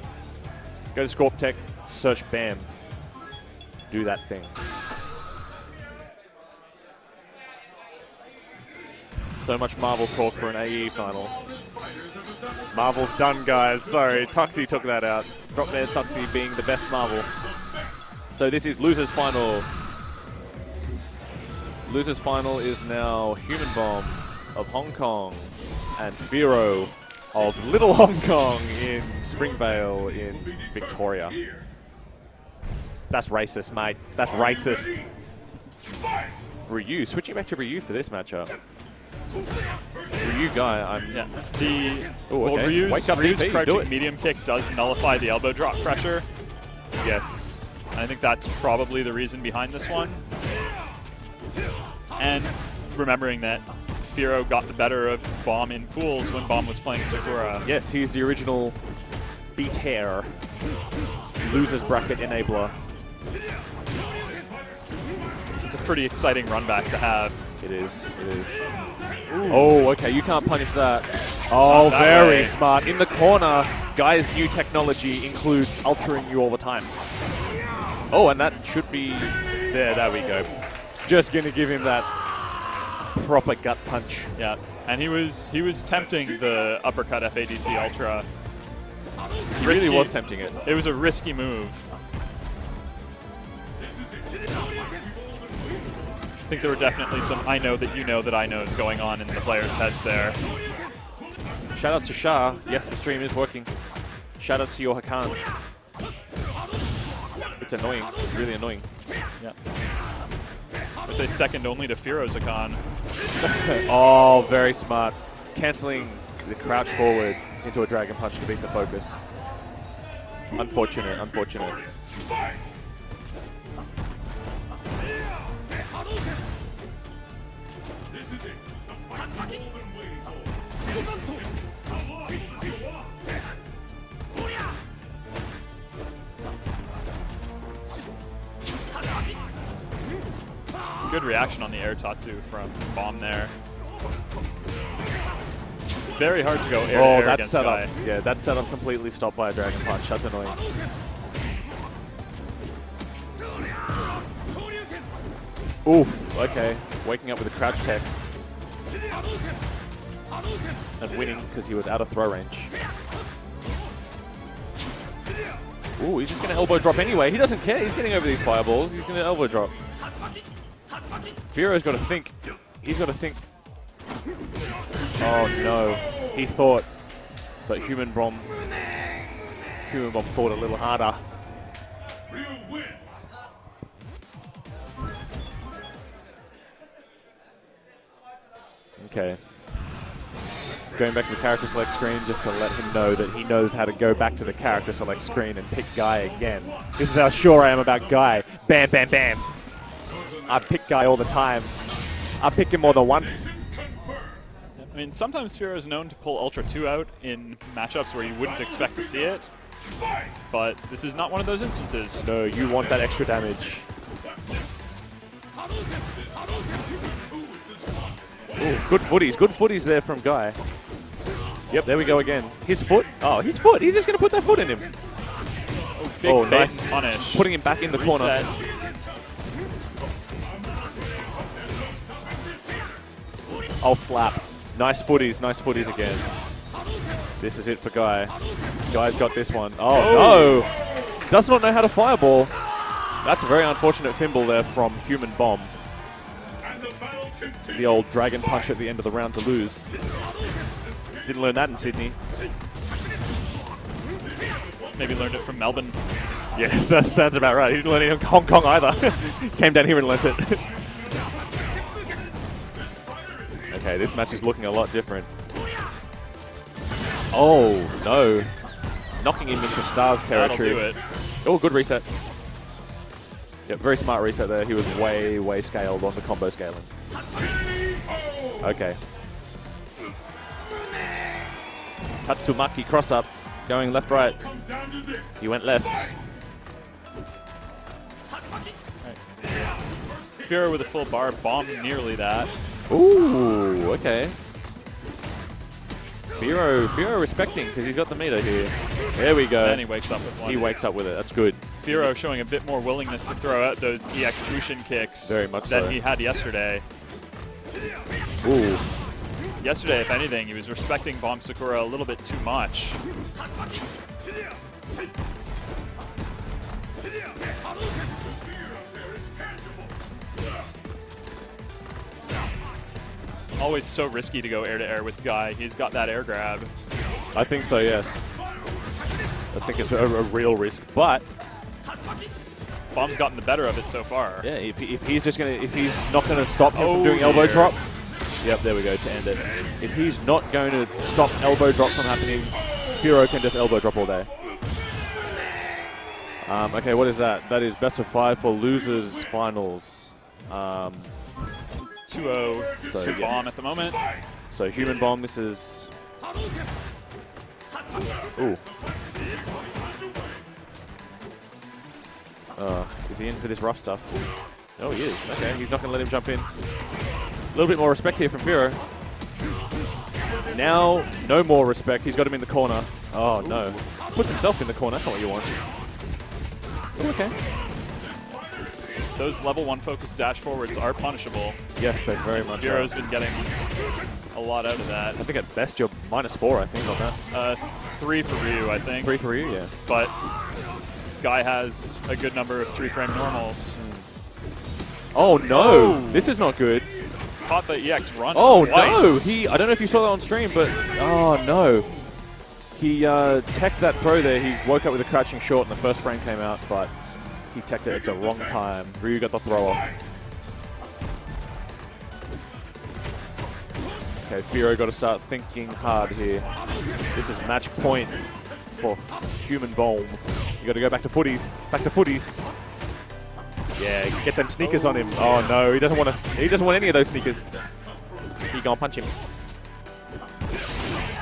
Speaker 1: Go to Scorp Tech, search BAM. Do that thing. So much Marvel talk for an AE final. Marvel's done, guys. Sorry, Toxie took that out. Drop Bears Toxie being the best Marvel. So this is Losers Final. Losers Final is now Human Bomb of Hong Kong and Firo of Little Hong Kong in Springvale in Victoria. That's racist, mate. That's racist. Ryu. Switching back to Ryu for this matchup. Ryu guy,
Speaker 2: Yeah.
Speaker 1: Ooh, okay.
Speaker 2: Ryu's
Speaker 1: DP,
Speaker 2: crouching medium kick does nullify the elbow drop pressure.
Speaker 1: Yes.
Speaker 2: I think that's probably the reason behind this one. And remembering that Firo got the better of Bomb in pools when Bomb was playing Sakura.
Speaker 1: Yes, he's the original beat-hair. Losers bracket enabler.
Speaker 2: It's a pretty exciting run back to have.
Speaker 1: It is. Ooh. Oh, okay, you can't punish that. Oh, very smart. In the corner, Guy's new technology includes ultraing you all the time. Oh, and that should be There we go. Just going to give him that proper gut punch.
Speaker 2: Yeah, and he was tempting the uppercut FADC Ultra.
Speaker 1: He really was tempting it.
Speaker 2: It was a risky move. I think there were definitely some I know that you know that I knows going on in the players' heads there.
Speaker 1: Shoutouts to Shah. Yes, the stream is working. Shoutouts to your Hakan. It's annoying. It's really annoying.
Speaker 2: Yeah. I would say second only to Firo's Hakan.
Speaker 1: Oh, very smart. Cancelling the crouch forward into a Dragon Punch to beat the focus. Unfortunate, unfortunate.
Speaker 2: Good reaction on the air Tatsu from Bomb there. Very hard to go air to air against Guy.
Speaker 1: Yeah, that setup completely stopped by a Dragon Punch. That's annoying. Oof, okay. Waking up with a crouch tech. And winning because he was out of throw range. Ooh, he's just going to elbow drop anyway. He doesn't care. He's getting over these fireballs. He's going to elbow drop. Firo's got to think. He's got to think. Oh no, he thought. But Human Bomb thought a little harder. Okay. Going back to the character select screen just to let him know that he knows how to go back to the character select screen and pick Guy again. This is how sure I am about Guy. Bam, bam, bam. I pick Guy all the time. I pick him more than once.
Speaker 2: I mean, sometimes Firo is known to pull Ultra 2 out in matchups where you wouldn't expect to see it, but this is not one of those instances.
Speaker 1: No, you want that extra damage. Ooh, good footies there from Guy. Yep, there we go again. His foot? Oh, his foot! He's just going to put that foot in him.
Speaker 2: Oh, big
Speaker 1: nice.
Speaker 2: Punish.
Speaker 1: Putting him back in the corner. I'll slap. Nice footies again. This is it for Guy. Guy's got this one. Oh, no! Does not know how to fireball. That's a very unfortunate fimble there from Human Bomb. The old Dragon Punch at the end of the round to lose. Didn't learn that in Sydney.
Speaker 2: Maybe learned it from Melbourne.
Speaker 1: Yes, that sounds about right. He didn't learn it in Hong Kong either. Came down here and learnt it. Okay, this match is looking a lot different. Oh, no. Knocking him into Stars territory.
Speaker 2: That'll do it.
Speaker 1: Oh, good reset. Yep, very smart reset there. He was way, way scaled on the combo scaling. Okay. Tatsumaki cross up, going left, right. He went left.
Speaker 2: Firo with a full bar, Bomb nearly that.
Speaker 1: Ooh, okay. Firo respecting because he's got the meter here. There we go.
Speaker 2: And he wakes up with one.
Speaker 1: He wakes up with it. That's good.
Speaker 2: Firo showing a bit more willingness to throw out those E-execution kicks
Speaker 1: Very much
Speaker 2: than
Speaker 1: so.
Speaker 2: he had yesterday.
Speaker 1: Ooh.
Speaker 2: Yesterday, if anything, he was respecting Bomb Sakura a little bit too much. Always so risky to go air-to-air with Guy. He's got that air grab.
Speaker 1: I think so, yes. I think it's a real risk, but
Speaker 2: Bomb's gotten the better of it so far.
Speaker 1: yeah, if he's not gonna stop him from doing elbow drop. Yep, there we go to end it. If he's not going to stop elbow drop from happening, Firo can just elbow drop all day. Okay, what is that? That is best of 5 for losers finals.
Speaker 2: It's 2-0
Speaker 1: So,
Speaker 2: to
Speaker 1: yes.
Speaker 2: Bomb at the moment.
Speaker 1: So Human Bomb, this is. Ooh. Is he in for this rough stuff? Oh, he is. Okay, he's not going to let him jump in. A little bit more respect here from Firo. Now, no more respect. He's got him in the corner. Oh, no. Puts himself in the corner. That's not what you want. Ooh, okay.
Speaker 2: those level 1 focused dash forwards are punishable.
Speaker 1: Yes, they very much
Speaker 2: Firo's
Speaker 1: are.
Speaker 2: been getting a lot out of that.
Speaker 1: I think at best you're -4, I think, on that.
Speaker 2: 3 for Ryu, I think.
Speaker 1: 3 for you, yeah.
Speaker 2: But Guy has a good number of 3-frame normals.
Speaker 1: Oh no, this is not good.
Speaker 2: Caught the EX run
Speaker 1: Oh
Speaker 2: twice.
Speaker 1: no, I don't know if you saw that on stream, but oh no. He teched that throw there. He woke up with a crouching short and the first frame came out, but he teched it at the wrong time. Ryu got the throw off. Okay, Firo got to start thinking hard here. This is match point for Human Bomb. You got to go back to footies. Back to footies. Yeah, get them sneakers on him. Oh no, he doesn't want to. He doesn't want any of those sneakers. He gonna punch him.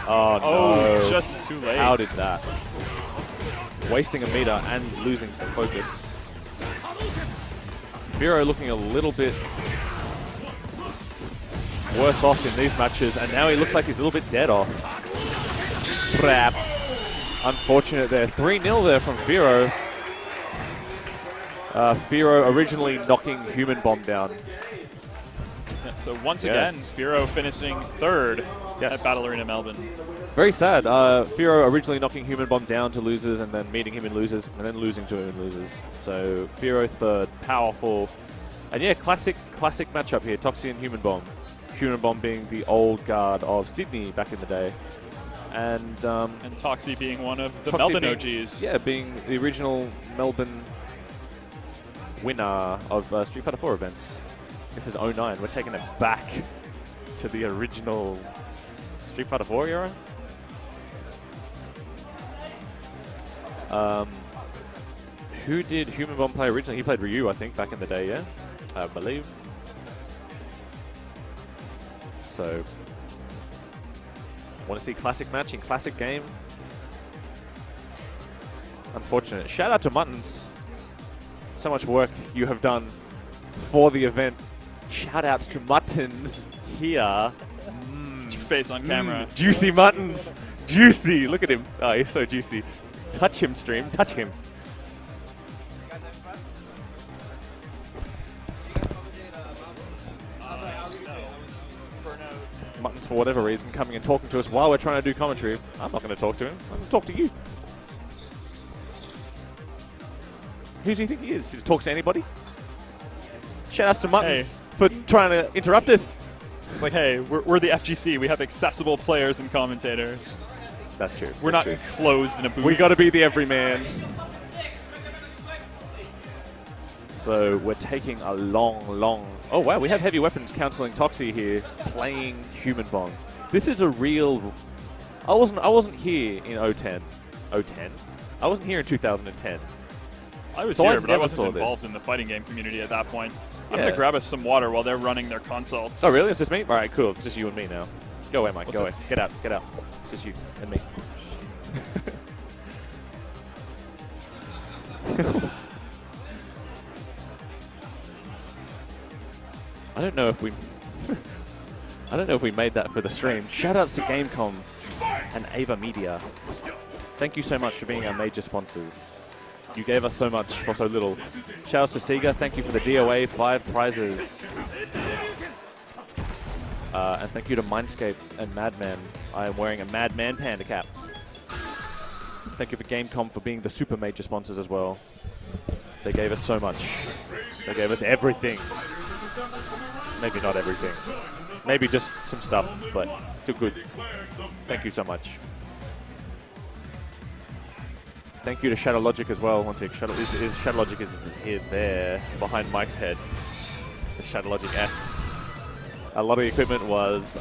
Speaker 1: Oh no!
Speaker 2: Just too late.
Speaker 1: How did that? Wasting a meter and losing some focus. Firo looking a little bit worse off in these matches, and now he looks like he's a little bit dead off. Crap. Unfortunate there. 3-0 there from Firo. Firo originally knocking Human Bomb down.
Speaker 2: Yeah, so once again, Firo finishing 3rd at Battle Arena Melbourne.
Speaker 1: Very sad. Firo originally knocking Human Bomb down to losers and then meeting him in losers and then losing to him in losers. So Firo 3rd, powerful. And yeah, classic matchup here, Toxie and Human Bomb. Human Bomb being the old guard of Sydney back in the day. And
Speaker 2: Toxie being one of the
Speaker 1: Toxie
Speaker 2: Melbourne
Speaker 1: being,
Speaker 2: OGs.
Speaker 1: Yeah, being the original Melbourne winner of Street Fighter 4 events. This is 09. We're taking it back to the original Street Fighter 4 era. Who did Human Bomb play originally? He played Ryu, I think, back in the day, yeah? I believe. So, want to see classic match in classic game? Unfortunate. Shout out to Muttons. So much work you have done for the event. Shout outs to Muttons here.
Speaker 2: Your face on camera.
Speaker 1: Juicy Muttons. Juicy. Look at him. Oh, he's so juicy. Touch him, stream. Touch him. Muttons, for whatever reason, coming and talking to us while we're trying to do commentary. I'm not going to talk to him. I'm going to talk to you. Who do you think he is? He just talks to anybody? Shout outs to Muttons for trying to interrupt us.
Speaker 2: It's like, hey, we're the FGC. We have accessible players and commentators.
Speaker 1: That's true.
Speaker 2: We're not closed in a booth.
Speaker 1: We got to be the everyman. So we're taking a long... Oh, wow, we have Heavy Weapons counseling Toxie here, playing Human Bomb. This is a real... I wasn't here in 010. 010? I wasn't here in 2010.
Speaker 2: I was
Speaker 1: So
Speaker 2: here,
Speaker 1: I
Speaker 2: but I
Speaker 1: never
Speaker 2: wasn't
Speaker 1: saw
Speaker 2: involved
Speaker 1: this.
Speaker 2: in the fighting game community at that point. I'm
Speaker 1: Yeah.
Speaker 2: going to grab us some water while they're running their consults.
Speaker 1: Oh, really? It's just me? All right, cool. It's just you and me now. Go away, Mike.
Speaker 2: What's
Speaker 1: Go away.
Speaker 2: this?
Speaker 1: Get out. Get out. It's just you and me. I don't know if we... I don't know if we made that for the stream. Shoutouts to Gamecom and Ava Media. Thank you so much for being our major sponsors. You gave us so much for so little. Shoutouts to Sega. Thank you for the DOA 5 prizes. And thank you to Mindscape and Madman. I am wearing a Madman Panda cap. Thank you for Gamecom for being the super major sponsors as well. They gave us so much. They gave us everything. Maybe not everything. Maybe just some stuff, but still good. Thank you so much. Thank you to Shadow Logic as well. One tick. Shadow Logic is here, there, behind Mike's head. The Shadow Logic S. A lot of the equipment was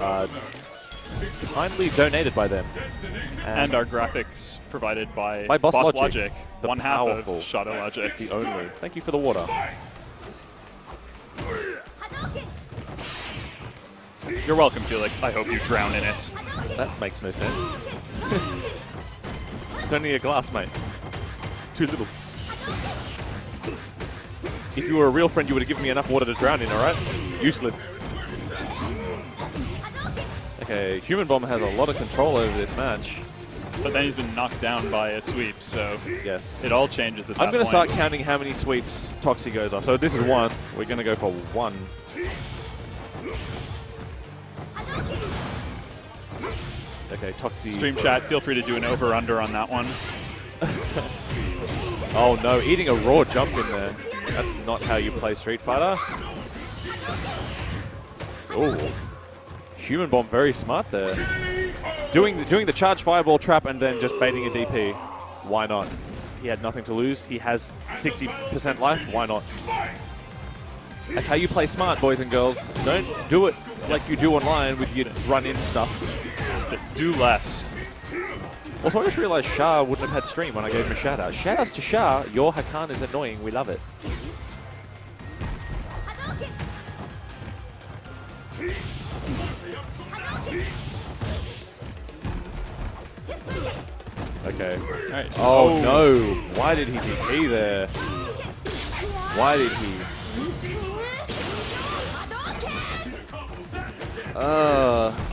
Speaker 1: kindly donated by them.
Speaker 2: And our graphics provided by
Speaker 1: Boss
Speaker 2: Logic,
Speaker 1: the
Speaker 2: one half
Speaker 1: powerful
Speaker 2: of Shadow Logic.
Speaker 1: The only. Thank you for the water.
Speaker 2: You're welcome, Felix. I hope you drown in it.
Speaker 1: That makes no sense. It's only a glass, mate. Too little. If you were a real friend, you would have given me enough water to drown in, alright? Useless. Okay, Human Bomb has a lot of control over this match.
Speaker 2: But then he's been knocked down by a sweep, so
Speaker 1: Yes.
Speaker 2: it all changes at that
Speaker 1: I'm going to
Speaker 2: point.
Speaker 1: start counting how many sweeps Toxie goes off. So this is 1. We're going to go for 1. Okay, Toxie.
Speaker 2: Stream chat, feel free to do an over-under on that one.
Speaker 1: Oh no, eating a raw jump in there. That's not how you play Street Fighter. Oh, Human Bomb very smart there. Doing the charge fireball trap and then just baiting a DP. Why not? He had nothing to lose. He has 60% life. Why not? That's how you play smart, boys and girls. Don't do it like you do online with your run-in stuff.
Speaker 2: So do less.
Speaker 1: Also, I just realized Shah wouldn't have had stream when I gave him a shout-out. Shout-outs to Shah. Your Hakan is annoying. We love it. Okay.
Speaker 2: Right.
Speaker 1: Oh, no. Why did he DP there? Why did he?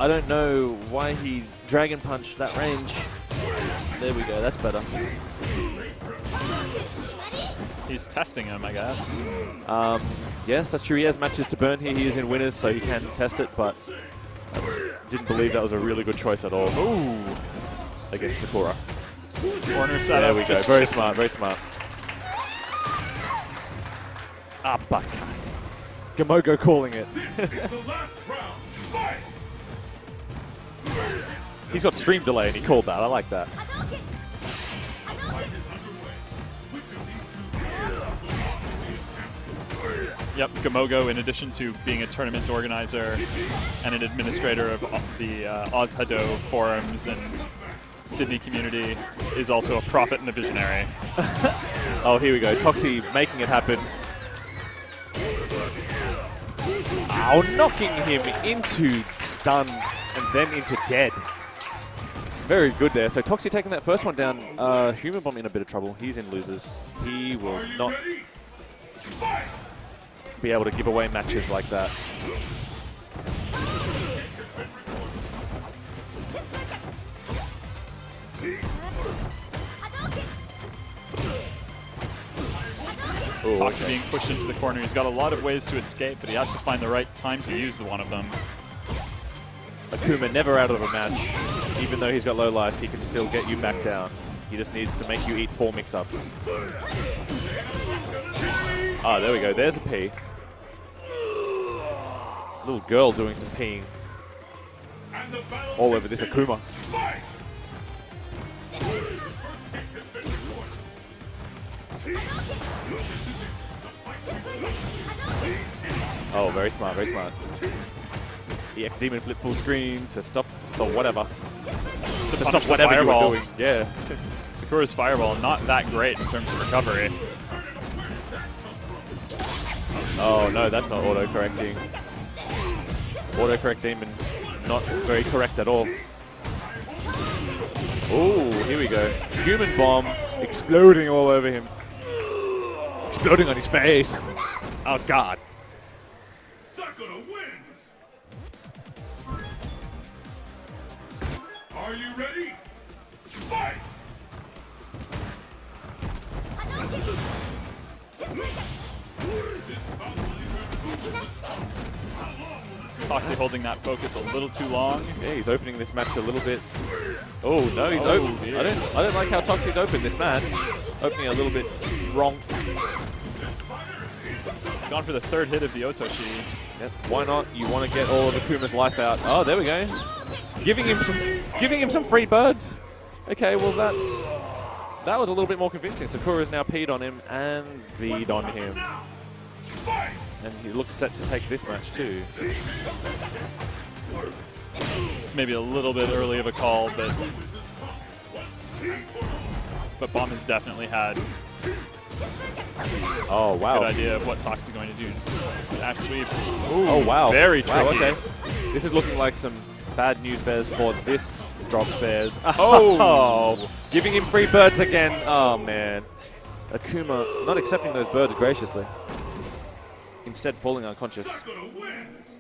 Speaker 1: I don't know why he Dragon Punched that range. There we go. That's better.
Speaker 2: He's testing him, I guess.
Speaker 1: Yes, that's true. He has matches to burn here. He is in winners, so he can test it, but I didn't believe that was a really good choice at all. Ooh. Against Sakura.
Speaker 2: Corner setup.
Speaker 1: There we go. Very smart, very smart. Uppercut. Gamogo calling it. He's got stream delay and he called that. I like that.
Speaker 2: Yep, Gamogo, in addition to being a tournament organizer and an administrator of the Ozhado forums and Sydney community, is also a prophet and a visionary.
Speaker 1: Oh, here we go. Toxie making it happen. Oh, knocking him into stun and then into dead. Very good there. So Toxie taking that first one down. Human Bomb in a bit of trouble. He's in losers. He will not be able to give away matches like that. Ooh,
Speaker 2: Toxie
Speaker 1: okay.
Speaker 2: being pushed into the corner. He's got a lot of ways to escape, but he has to find the right time to use one of them.
Speaker 1: AKUMA never out of a match. Even though he's got low life, he can still get you back down. He just needs to make you eat 4 mix-ups. Ah, there we go. There's a P. Little girl doing some peeing all over this AKUMA. Oh, very smart, very smart. EX Demon flip full screen to stop the whatever. To stop whatever you were doing. Yeah.
Speaker 2: Sakura's fireball, not that great in terms of recovery.
Speaker 1: Oh no, that's not auto-correcting. Auto-correct Demon, not very correct at all. Ooh, here we go. Human Bomb exploding all over him. Exploding on his face. Oh god.
Speaker 3: Sakura wins. Are you ready? Fight!
Speaker 2: Toxie holding that focus a little too long.
Speaker 1: Yeah, he's opening this match a little bit. Oh no, he's
Speaker 2: Oh,
Speaker 1: open.
Speaker 2: dear.
Speaker 1: I don't like how Toxie's opened this match. Opening a little bit wrong.
Speaker 2: He's gone for the third hit of the Otoshi.
Speaker 1: Yep. Why not? You want to get all of AKUMA's life out. Oh, there we go. Giving him some free birds. Okay, well that was a little bit more convincing. Sakura's now P'd on him and V'd on him. And he looks set to take this match too.
Speaker 2: It's maybe a little bit early of a call, but BAM has definitely had
Speaker 1: Oh
Speaker 2: a
Speaker 1: wow.
Speaker 2: good idea of what Toxie's going to do. Back sweep.
Speaker 1: Oh wow.
Speaker 2: Very
Speaker 1: Wow,
Speaker 2: tricky.
Speaker 1: okay. This is looking like some bad news bears for this drop bears.
Speaker 2: Oh.
Speaker 1: Giving him free birds again. Oh man. AKUMA not accepting those birds graciously. Instead falling unconscious.
Speaker 3: Sakura wins.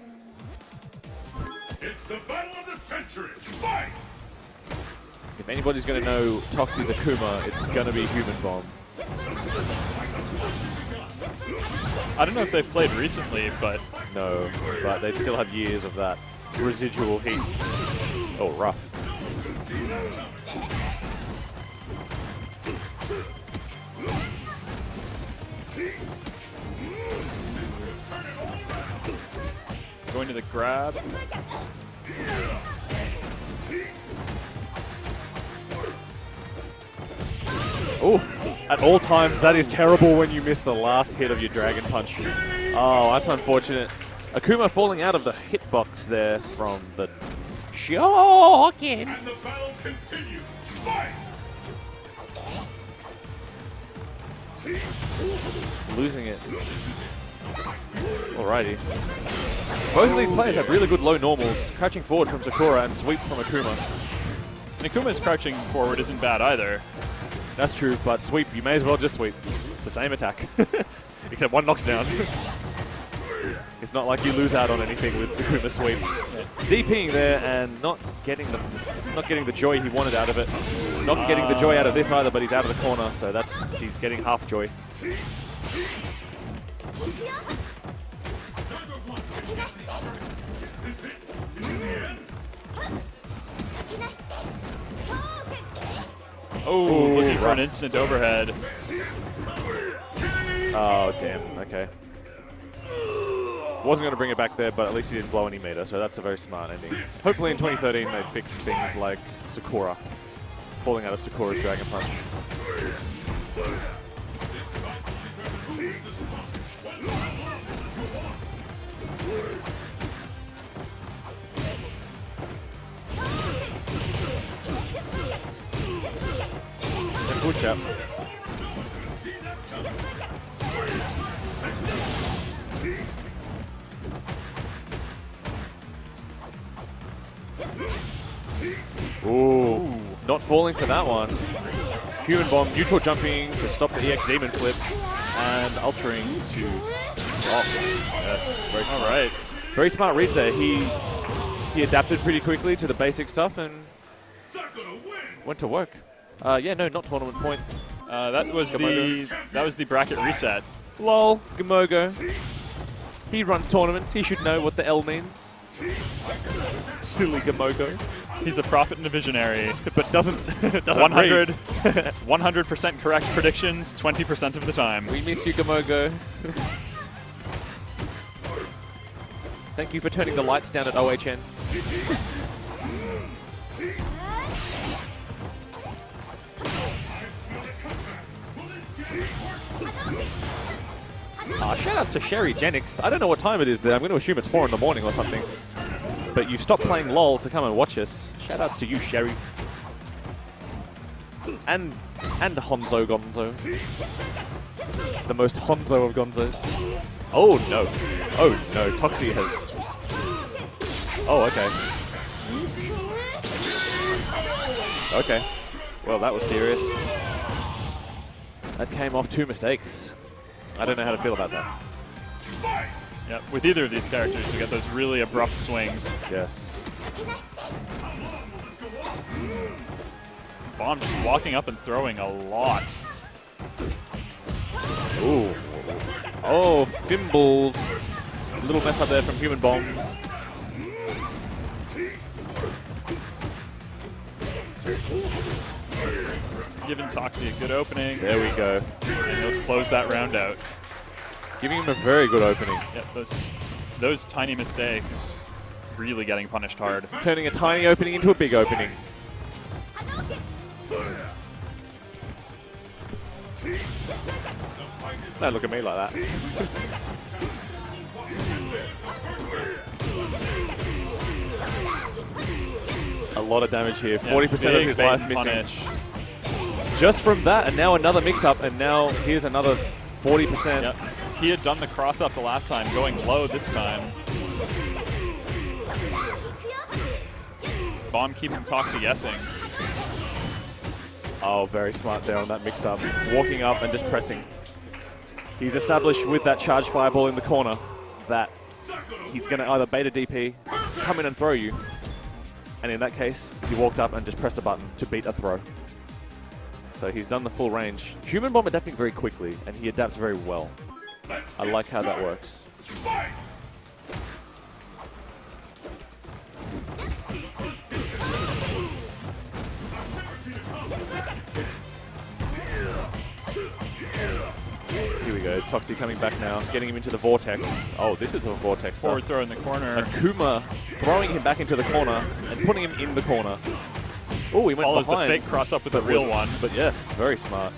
Speaker 3: It's the battle of the century. Fight!
Speaker 1: If anybody's going to know Toxie's Akuma, it's going to be Human Bomb.
Speaker 2: I don't know if they've played recently, but...
Speaker 1: No, but they still have years of that residual heat. Oh, rough.
Speaker 2: Going to the grab.
Speaker 1: Oh, at all times, that is terrible when you miss the last hit of your Dragon Punch. Oh, that's unfortunate. Akuma falling out of the hitbox there from the Shokin.
Speaker 3: And the battle continues. Fight!
Speaker 1: Losing it. Alrighty. Both of these players have really good low normals. Crouching forward from Sakura and sweep from Akuma.
Speaker 2: And Akuma's crouching forward isn't bad either.
Speaker 1: That's true, but sweep, you may as well just sweep. It's the same attack. Except one knocks down. It's not like you lose out on anything with Akuma sweep. DPing there and not getting the joy he wanted out of it. Not getting the joy out of this either, but he's out of the corner, so he's getting half joy.
Speaker 2: Oh, looking for an instant overhead.
Speaker 1: Oh, damn. Okay. Wasn't going to bring it back there, but at least he didn't blow any meter, so that's a very smart ending. Hopefully in 2013 they fix things like Sakura. Falling out of Sakura's Dragon Punch. Good chap. Ooh, not falling for that one. Human Bomb, neutral jumping to stop the EX Demon flip, and ultering to stop. Yes, very smart.
Speaker 2: All right.
Speaker 1: Very smart reads there. He adapted pretty quickly to the basic stuff and went to work. Yeah, no, not tournament point.
Speaker 2: That was the bracket reset.
Speaker 1: Lol, Gamogo. He runs tournaments. He should know what the L means. Silly Gamogo.
Speaker 2: He's a prophet and a visionary,
Speaker 1: But doesn't
Speaker 2: 100% correct predictions 20% of the time.
Speaker 1: We miss you, Gamogo. Thank you for turning the lights down at OHN. Shoutouts to Sherry Genix. I don't know what time it is there. I'm going to assume it's 4 in the morning or something. But you've stopped playing LOL to come and watch us. Shoutouts to you, Sherry. And Honzo Gonzo. The most Honzo of Gonzos. Oh no. Oh no. Toxie has... Oh, okay. Okay. Well, that was serious. That came off 2 mistakes. I don't know how to feel about that.
Speaker 2: Yeah, with either of these characters, you get those really abrupt swings.
Speaker 1: Yes.
Speaker 2: Bomb just walking up and throwing a lot.
Speaker 1: Ooh. Oh, Fimbles. A little mess up there from Human Bomb.
Speaker 2: It's giving Toxie a good opening.
Speaker 1: There we go.
Speaker 2: And he'll close that round out.
Speaker 1: Giving him a very good opening.
Speaker 2: Yep, those tiny mistakes really getting punished hard.
Speaker 1: Turning a tiny opening into a big opening. Don't look at me like that. A lot of damage here. 40% of his life missing.
Speaker 2: Punish.
Speaker 1: Just from that, and now another mix-up, and now here's another 40%.
Speaker 2: Yep. He had done the cross-up the last time, going low this time. Bomb keeping Toxie guessing.
Speaker 1: Oh, very smart there on that mix-up. Walking up and just pressing. He's established with that charge fireball in the corner that he's going to either bait a DP, come in and throw you. And in that case, he walked up and just pressed a button to beat a throw. So he's done the full range. Human Bomb adapting very quickly, and he adapts very well. I like how that works. Here we go. Toxie coming back now, getting him into the vortex. Oh, this is a vortex.
Speaker 2: Forward throw in the corner.
Speaker 1: AKUMA throwing him back into the corner and putting him in the corner. Oh, he went
Speaker 2: Follows
Speaker 1: behind.
Speaker 2: the fake cross up with the real one.
Speaker 1: But yes, very smart.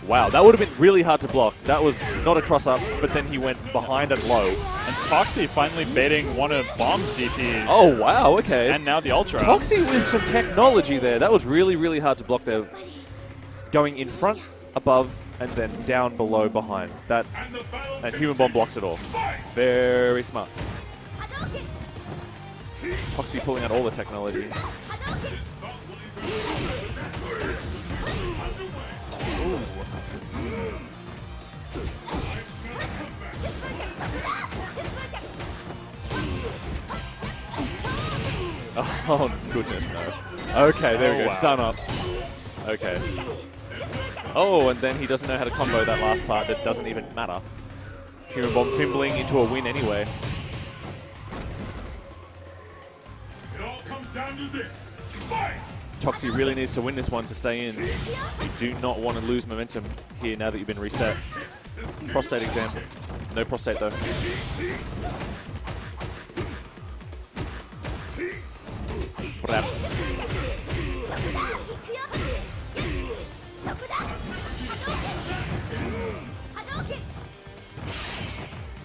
Speaker 1: Wow, that would have been really hard to block. That was not a cross up, but then he went behind and low.
Speaker 2: And Toxie finally baiting one of BAM's DPs.
Speaker 1: Oh, wow, okay.
Speaker 2: And now the Ultra.
Speaker 1: Toxie with some technology there. That was really, really hard to block there. Going in front, above, and then down, below, behind. That, and Human Bomb blocks it all. Very smart. Toxie pulling out all the technology. Ooh. Oh, goodness, no. Okay, there we go.
Speaker 2: Wow.
Speaker 1: Stun up. Okay. Oh, and then he doesn't know how to combo that last part. That doesn't even matter. Human Bomb fimbling into a win anyway.
Speaker 3: It all comes down to this. Fight!
Speaker 1: Toxie really needs to win this one to stay in. You do not want to lose momentum here now that you've been reset. Prostate exam. No prostate though. Brap.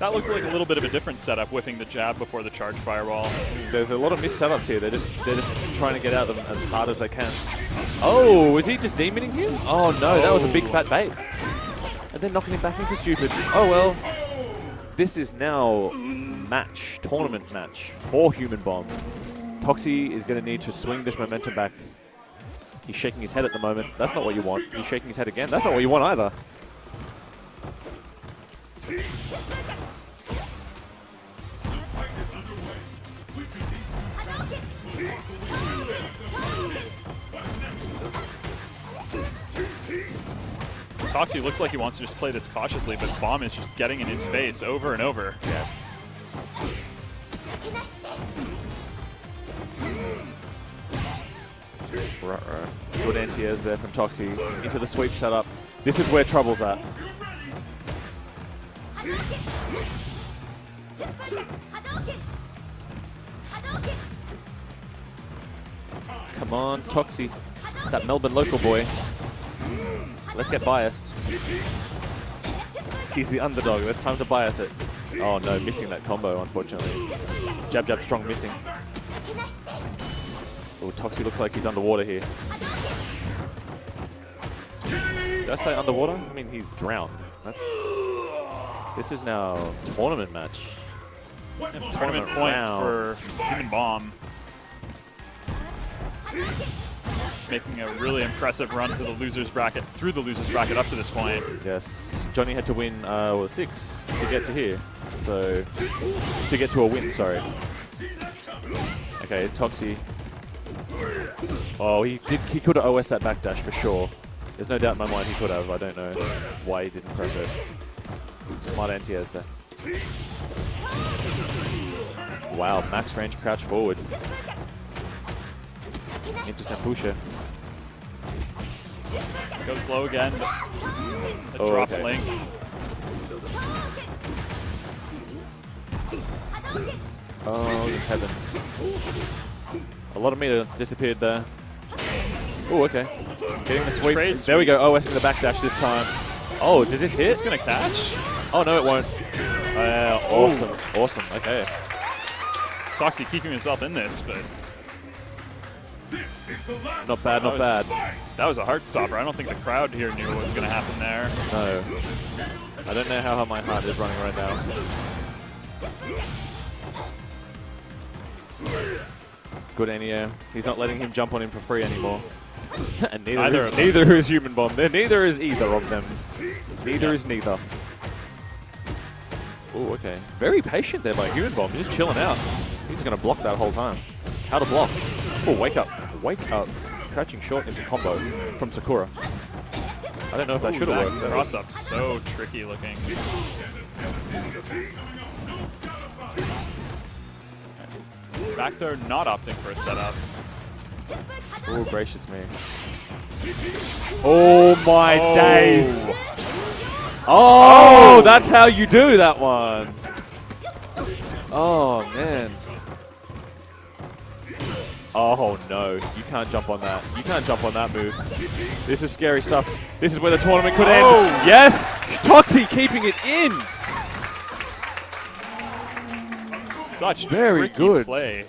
Speaker 2: That looked like a little bit of a different setup, whiffing the jab before the charge fireball.
Speaker 1: There's a lot of missed setups here. They're just trying to get out of them as hard as they can. Oh, was he just demoning him? Oh no, that was a big fat bait. And then knocking him back into stupid. Oh well. This is now tournament match for Human Bomb. Toxie is going to need to swing this momentum back. He's shaking his head at the moment. That's not what you want. He's shaking his head again. That's not what you want either.
Speaker 2: Toxie looks like he wants to just play this cautiously, but BAM is just getting in his face over and over.
Speaker 1: Yes. Good anti-airs there from Toxie into the sweep setup. This is where trouble's at. Come on, Toxie. That Melbourne local boy. Let's get biased. He's the underdog. It's time to bias it. Oh no, missing that combo, unfortunately. Jab, jab, strong missing. Oh, Toxie looks like he's underwater here. Did I say underwater? I mean, he's drowned. This is now tournament match.
Speaker 2: Tournament point for Human Bomb. Making a really impressive run to the loser's bracket, through the loser's bracket up to this point.
Speaker 1: Yes, Johnny had to win 6 to get to here. So, to get to a win, sorry. Okay, Toxie. Oh, he could have OS that backdash for sure. There's no doubt in my mind he could have. I don't know why he didn't press it. Smart anti-airs there. Wow, max range crouch forward. Into Sempusha.
Speaker 2: Goes low again, but a drop link.
Speaker 1: Oh, the heavens. A lot of meter disappeared there. Oh, okay. Getting the sweep.
Speaker 2: Trades.
Speaker 1: There we go, OSing the backdash this time. Oh, did this hit?
Speaker 2: Is this going to catch?
Speaker 1: Oh, no, it won't. Awesome, awesome, okay.
Speaker 2: Toxie keeping himself in this, but...
Speaker 1: Not bad, not bad.
Speaker 2: That was a heart stopper. I don't think the crowd here knew what was going to happen there.
Speaker 1: No. I don't know how my heart is running right now. Good anti-air. He's not letting him jump on him for free anymore. And neither is Human Bomb. Neither is either of them. Neither is neither. Oh, okay. Very patient there by Human Bomb. Just chilling out. He's going to block that whole time. How to block. Oh, wake up. Wake up. Crouching short into combo from Sakura. I don't know if that should have worked.
Speaker 2: Cross up so tricky looking. Back there, not opting for a setup.
Speaker 1: Oh, gracious me. Oh, my days. Oh, that's how you do that one. Oh, man. Oh, no. You can't jump on that. You can't jump on that move. This is scary stuff. This is where the tournament could end. Yes! Toxie keeping it in.
Speaker 2: Such
Speaker 1: Very
Speaker 2: tricky
Speaker 1: good
Speaker 2: play.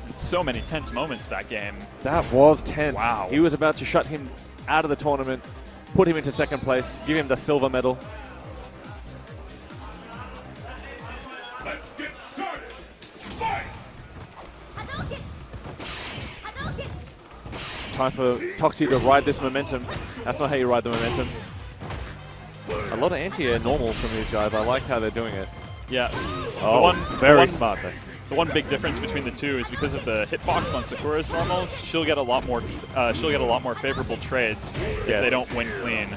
Speaker 2: And so many tense moments that game.
Speaker 1: That was tense.
Speaker 2: Wow.
Speaker 1: He was about to shut him out of the tournament, put him into second place, give him the silver medal.
Speaker 3: Let's get started. Fight!
Speaker 1: Time for Toxie to ride this momentum. That's not how you ride the momentum. A lot of anti-air normal from these guys. I like how they're doing it.
Speaker 2: Yeah.
Speaker 1: Oh, very smart though.
Speaker 2: The one big difference between the two is because of the hitbox on Sakura's normals, she'll get a lot more favorable trades if they don't win clean.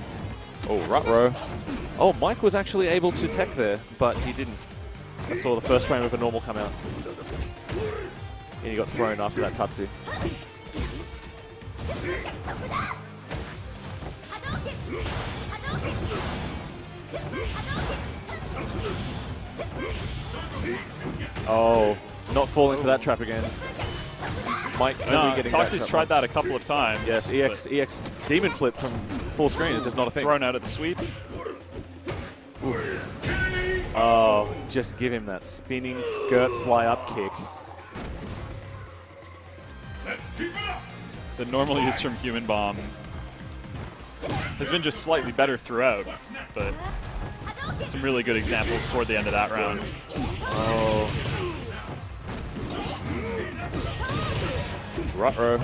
Speaker 1: Oh, Rutro. Oh, Mike was actually able to tech there, but he didn't. I saw the first frame of a normal come out. And he got thrown after that Tatsu. Oh, not falling for that trap again. Mike only getting
Speaker 2: Toxie's tried that a couple of times.
Speaker 1: Yes, EX demon flip from full screen is just not a thing.
Speaker 2: Thrown out at the sweep.
Speaker 1: Oh, just give him that spinning skirt fly up kick.
Speaker 3: Let's keep it up.
Speaker 2: The normal use from Human Bomb has been just slightly better throughout, but some really good examples toward the end of that round.
Speaker 1: Oh. Rutro.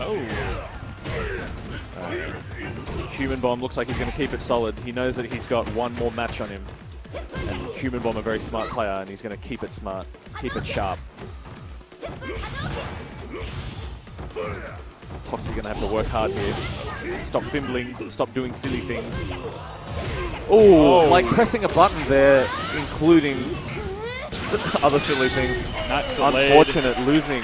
Speaker 1: Human Bomb looks like he's going to keep it solid. He knows that he's got one more match on him. And Human Bomb a very smart player, and he's going to keep it smart, keep it sharp. Toxie going to have to work hard here. Stop fimbling, stop doing silly things. Oh, like pressing a button there, including other silly things. Unfortunate losing.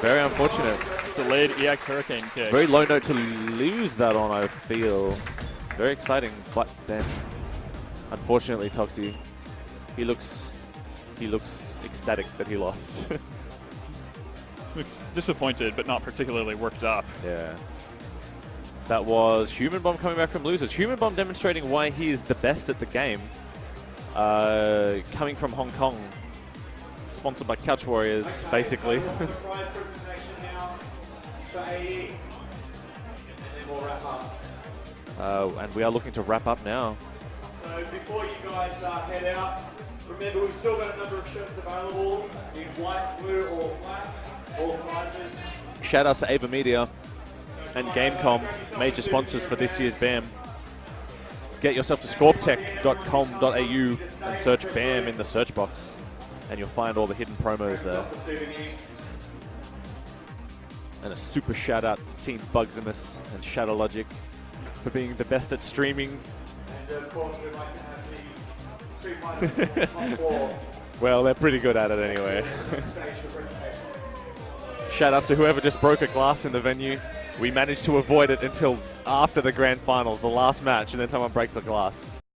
Speaker 1: Very unfortunate.
Speaker 2: Delayed EX Hurricane kick.
Speaker 1: Very low note to lose that on, I feel. Very exciting, but then, unfortunately, Toxie, he looks ecstatic that he lost.
Speaker 2: Looks disappointed, but not particularly worked up.
Speaker 1: Yeah. That was Human Bomb coming back from losers. Human Bomb demonstrating why he is the best at the game. Coming from Hong Kong. Sponsored by CouchWarriors, basically.
Speaker 4: Prize presentation now for AE. And then we'll wrap up.
Speaker 1: And we are looking to wrap up now.
Speaker 4: So before you guys head out, remember we've still got a number of shirts available in white, blue, or black, all sizes.
Speaker 1: Shout outs to Ava Media and Gamecom, major sponsors for this year's BAM. Get yourself to scorptech.com.au and search BAM in the search box, and you'll find all the hidden promos there. And a super shout out to Team Bugsimus and Shadowlogic for being the best at streaming.
Speaker 4: And of course we'd like to have the Street Fighter top 4
Speaker 1: Well, they're pretty good at it anyway.
Speaker 4: stage for presentation.
Speaker 1: Shout outs to whoever just broke a glass in the venue. We managed to avoid it until after the grand finals, the last match, and then someone breaks a glass.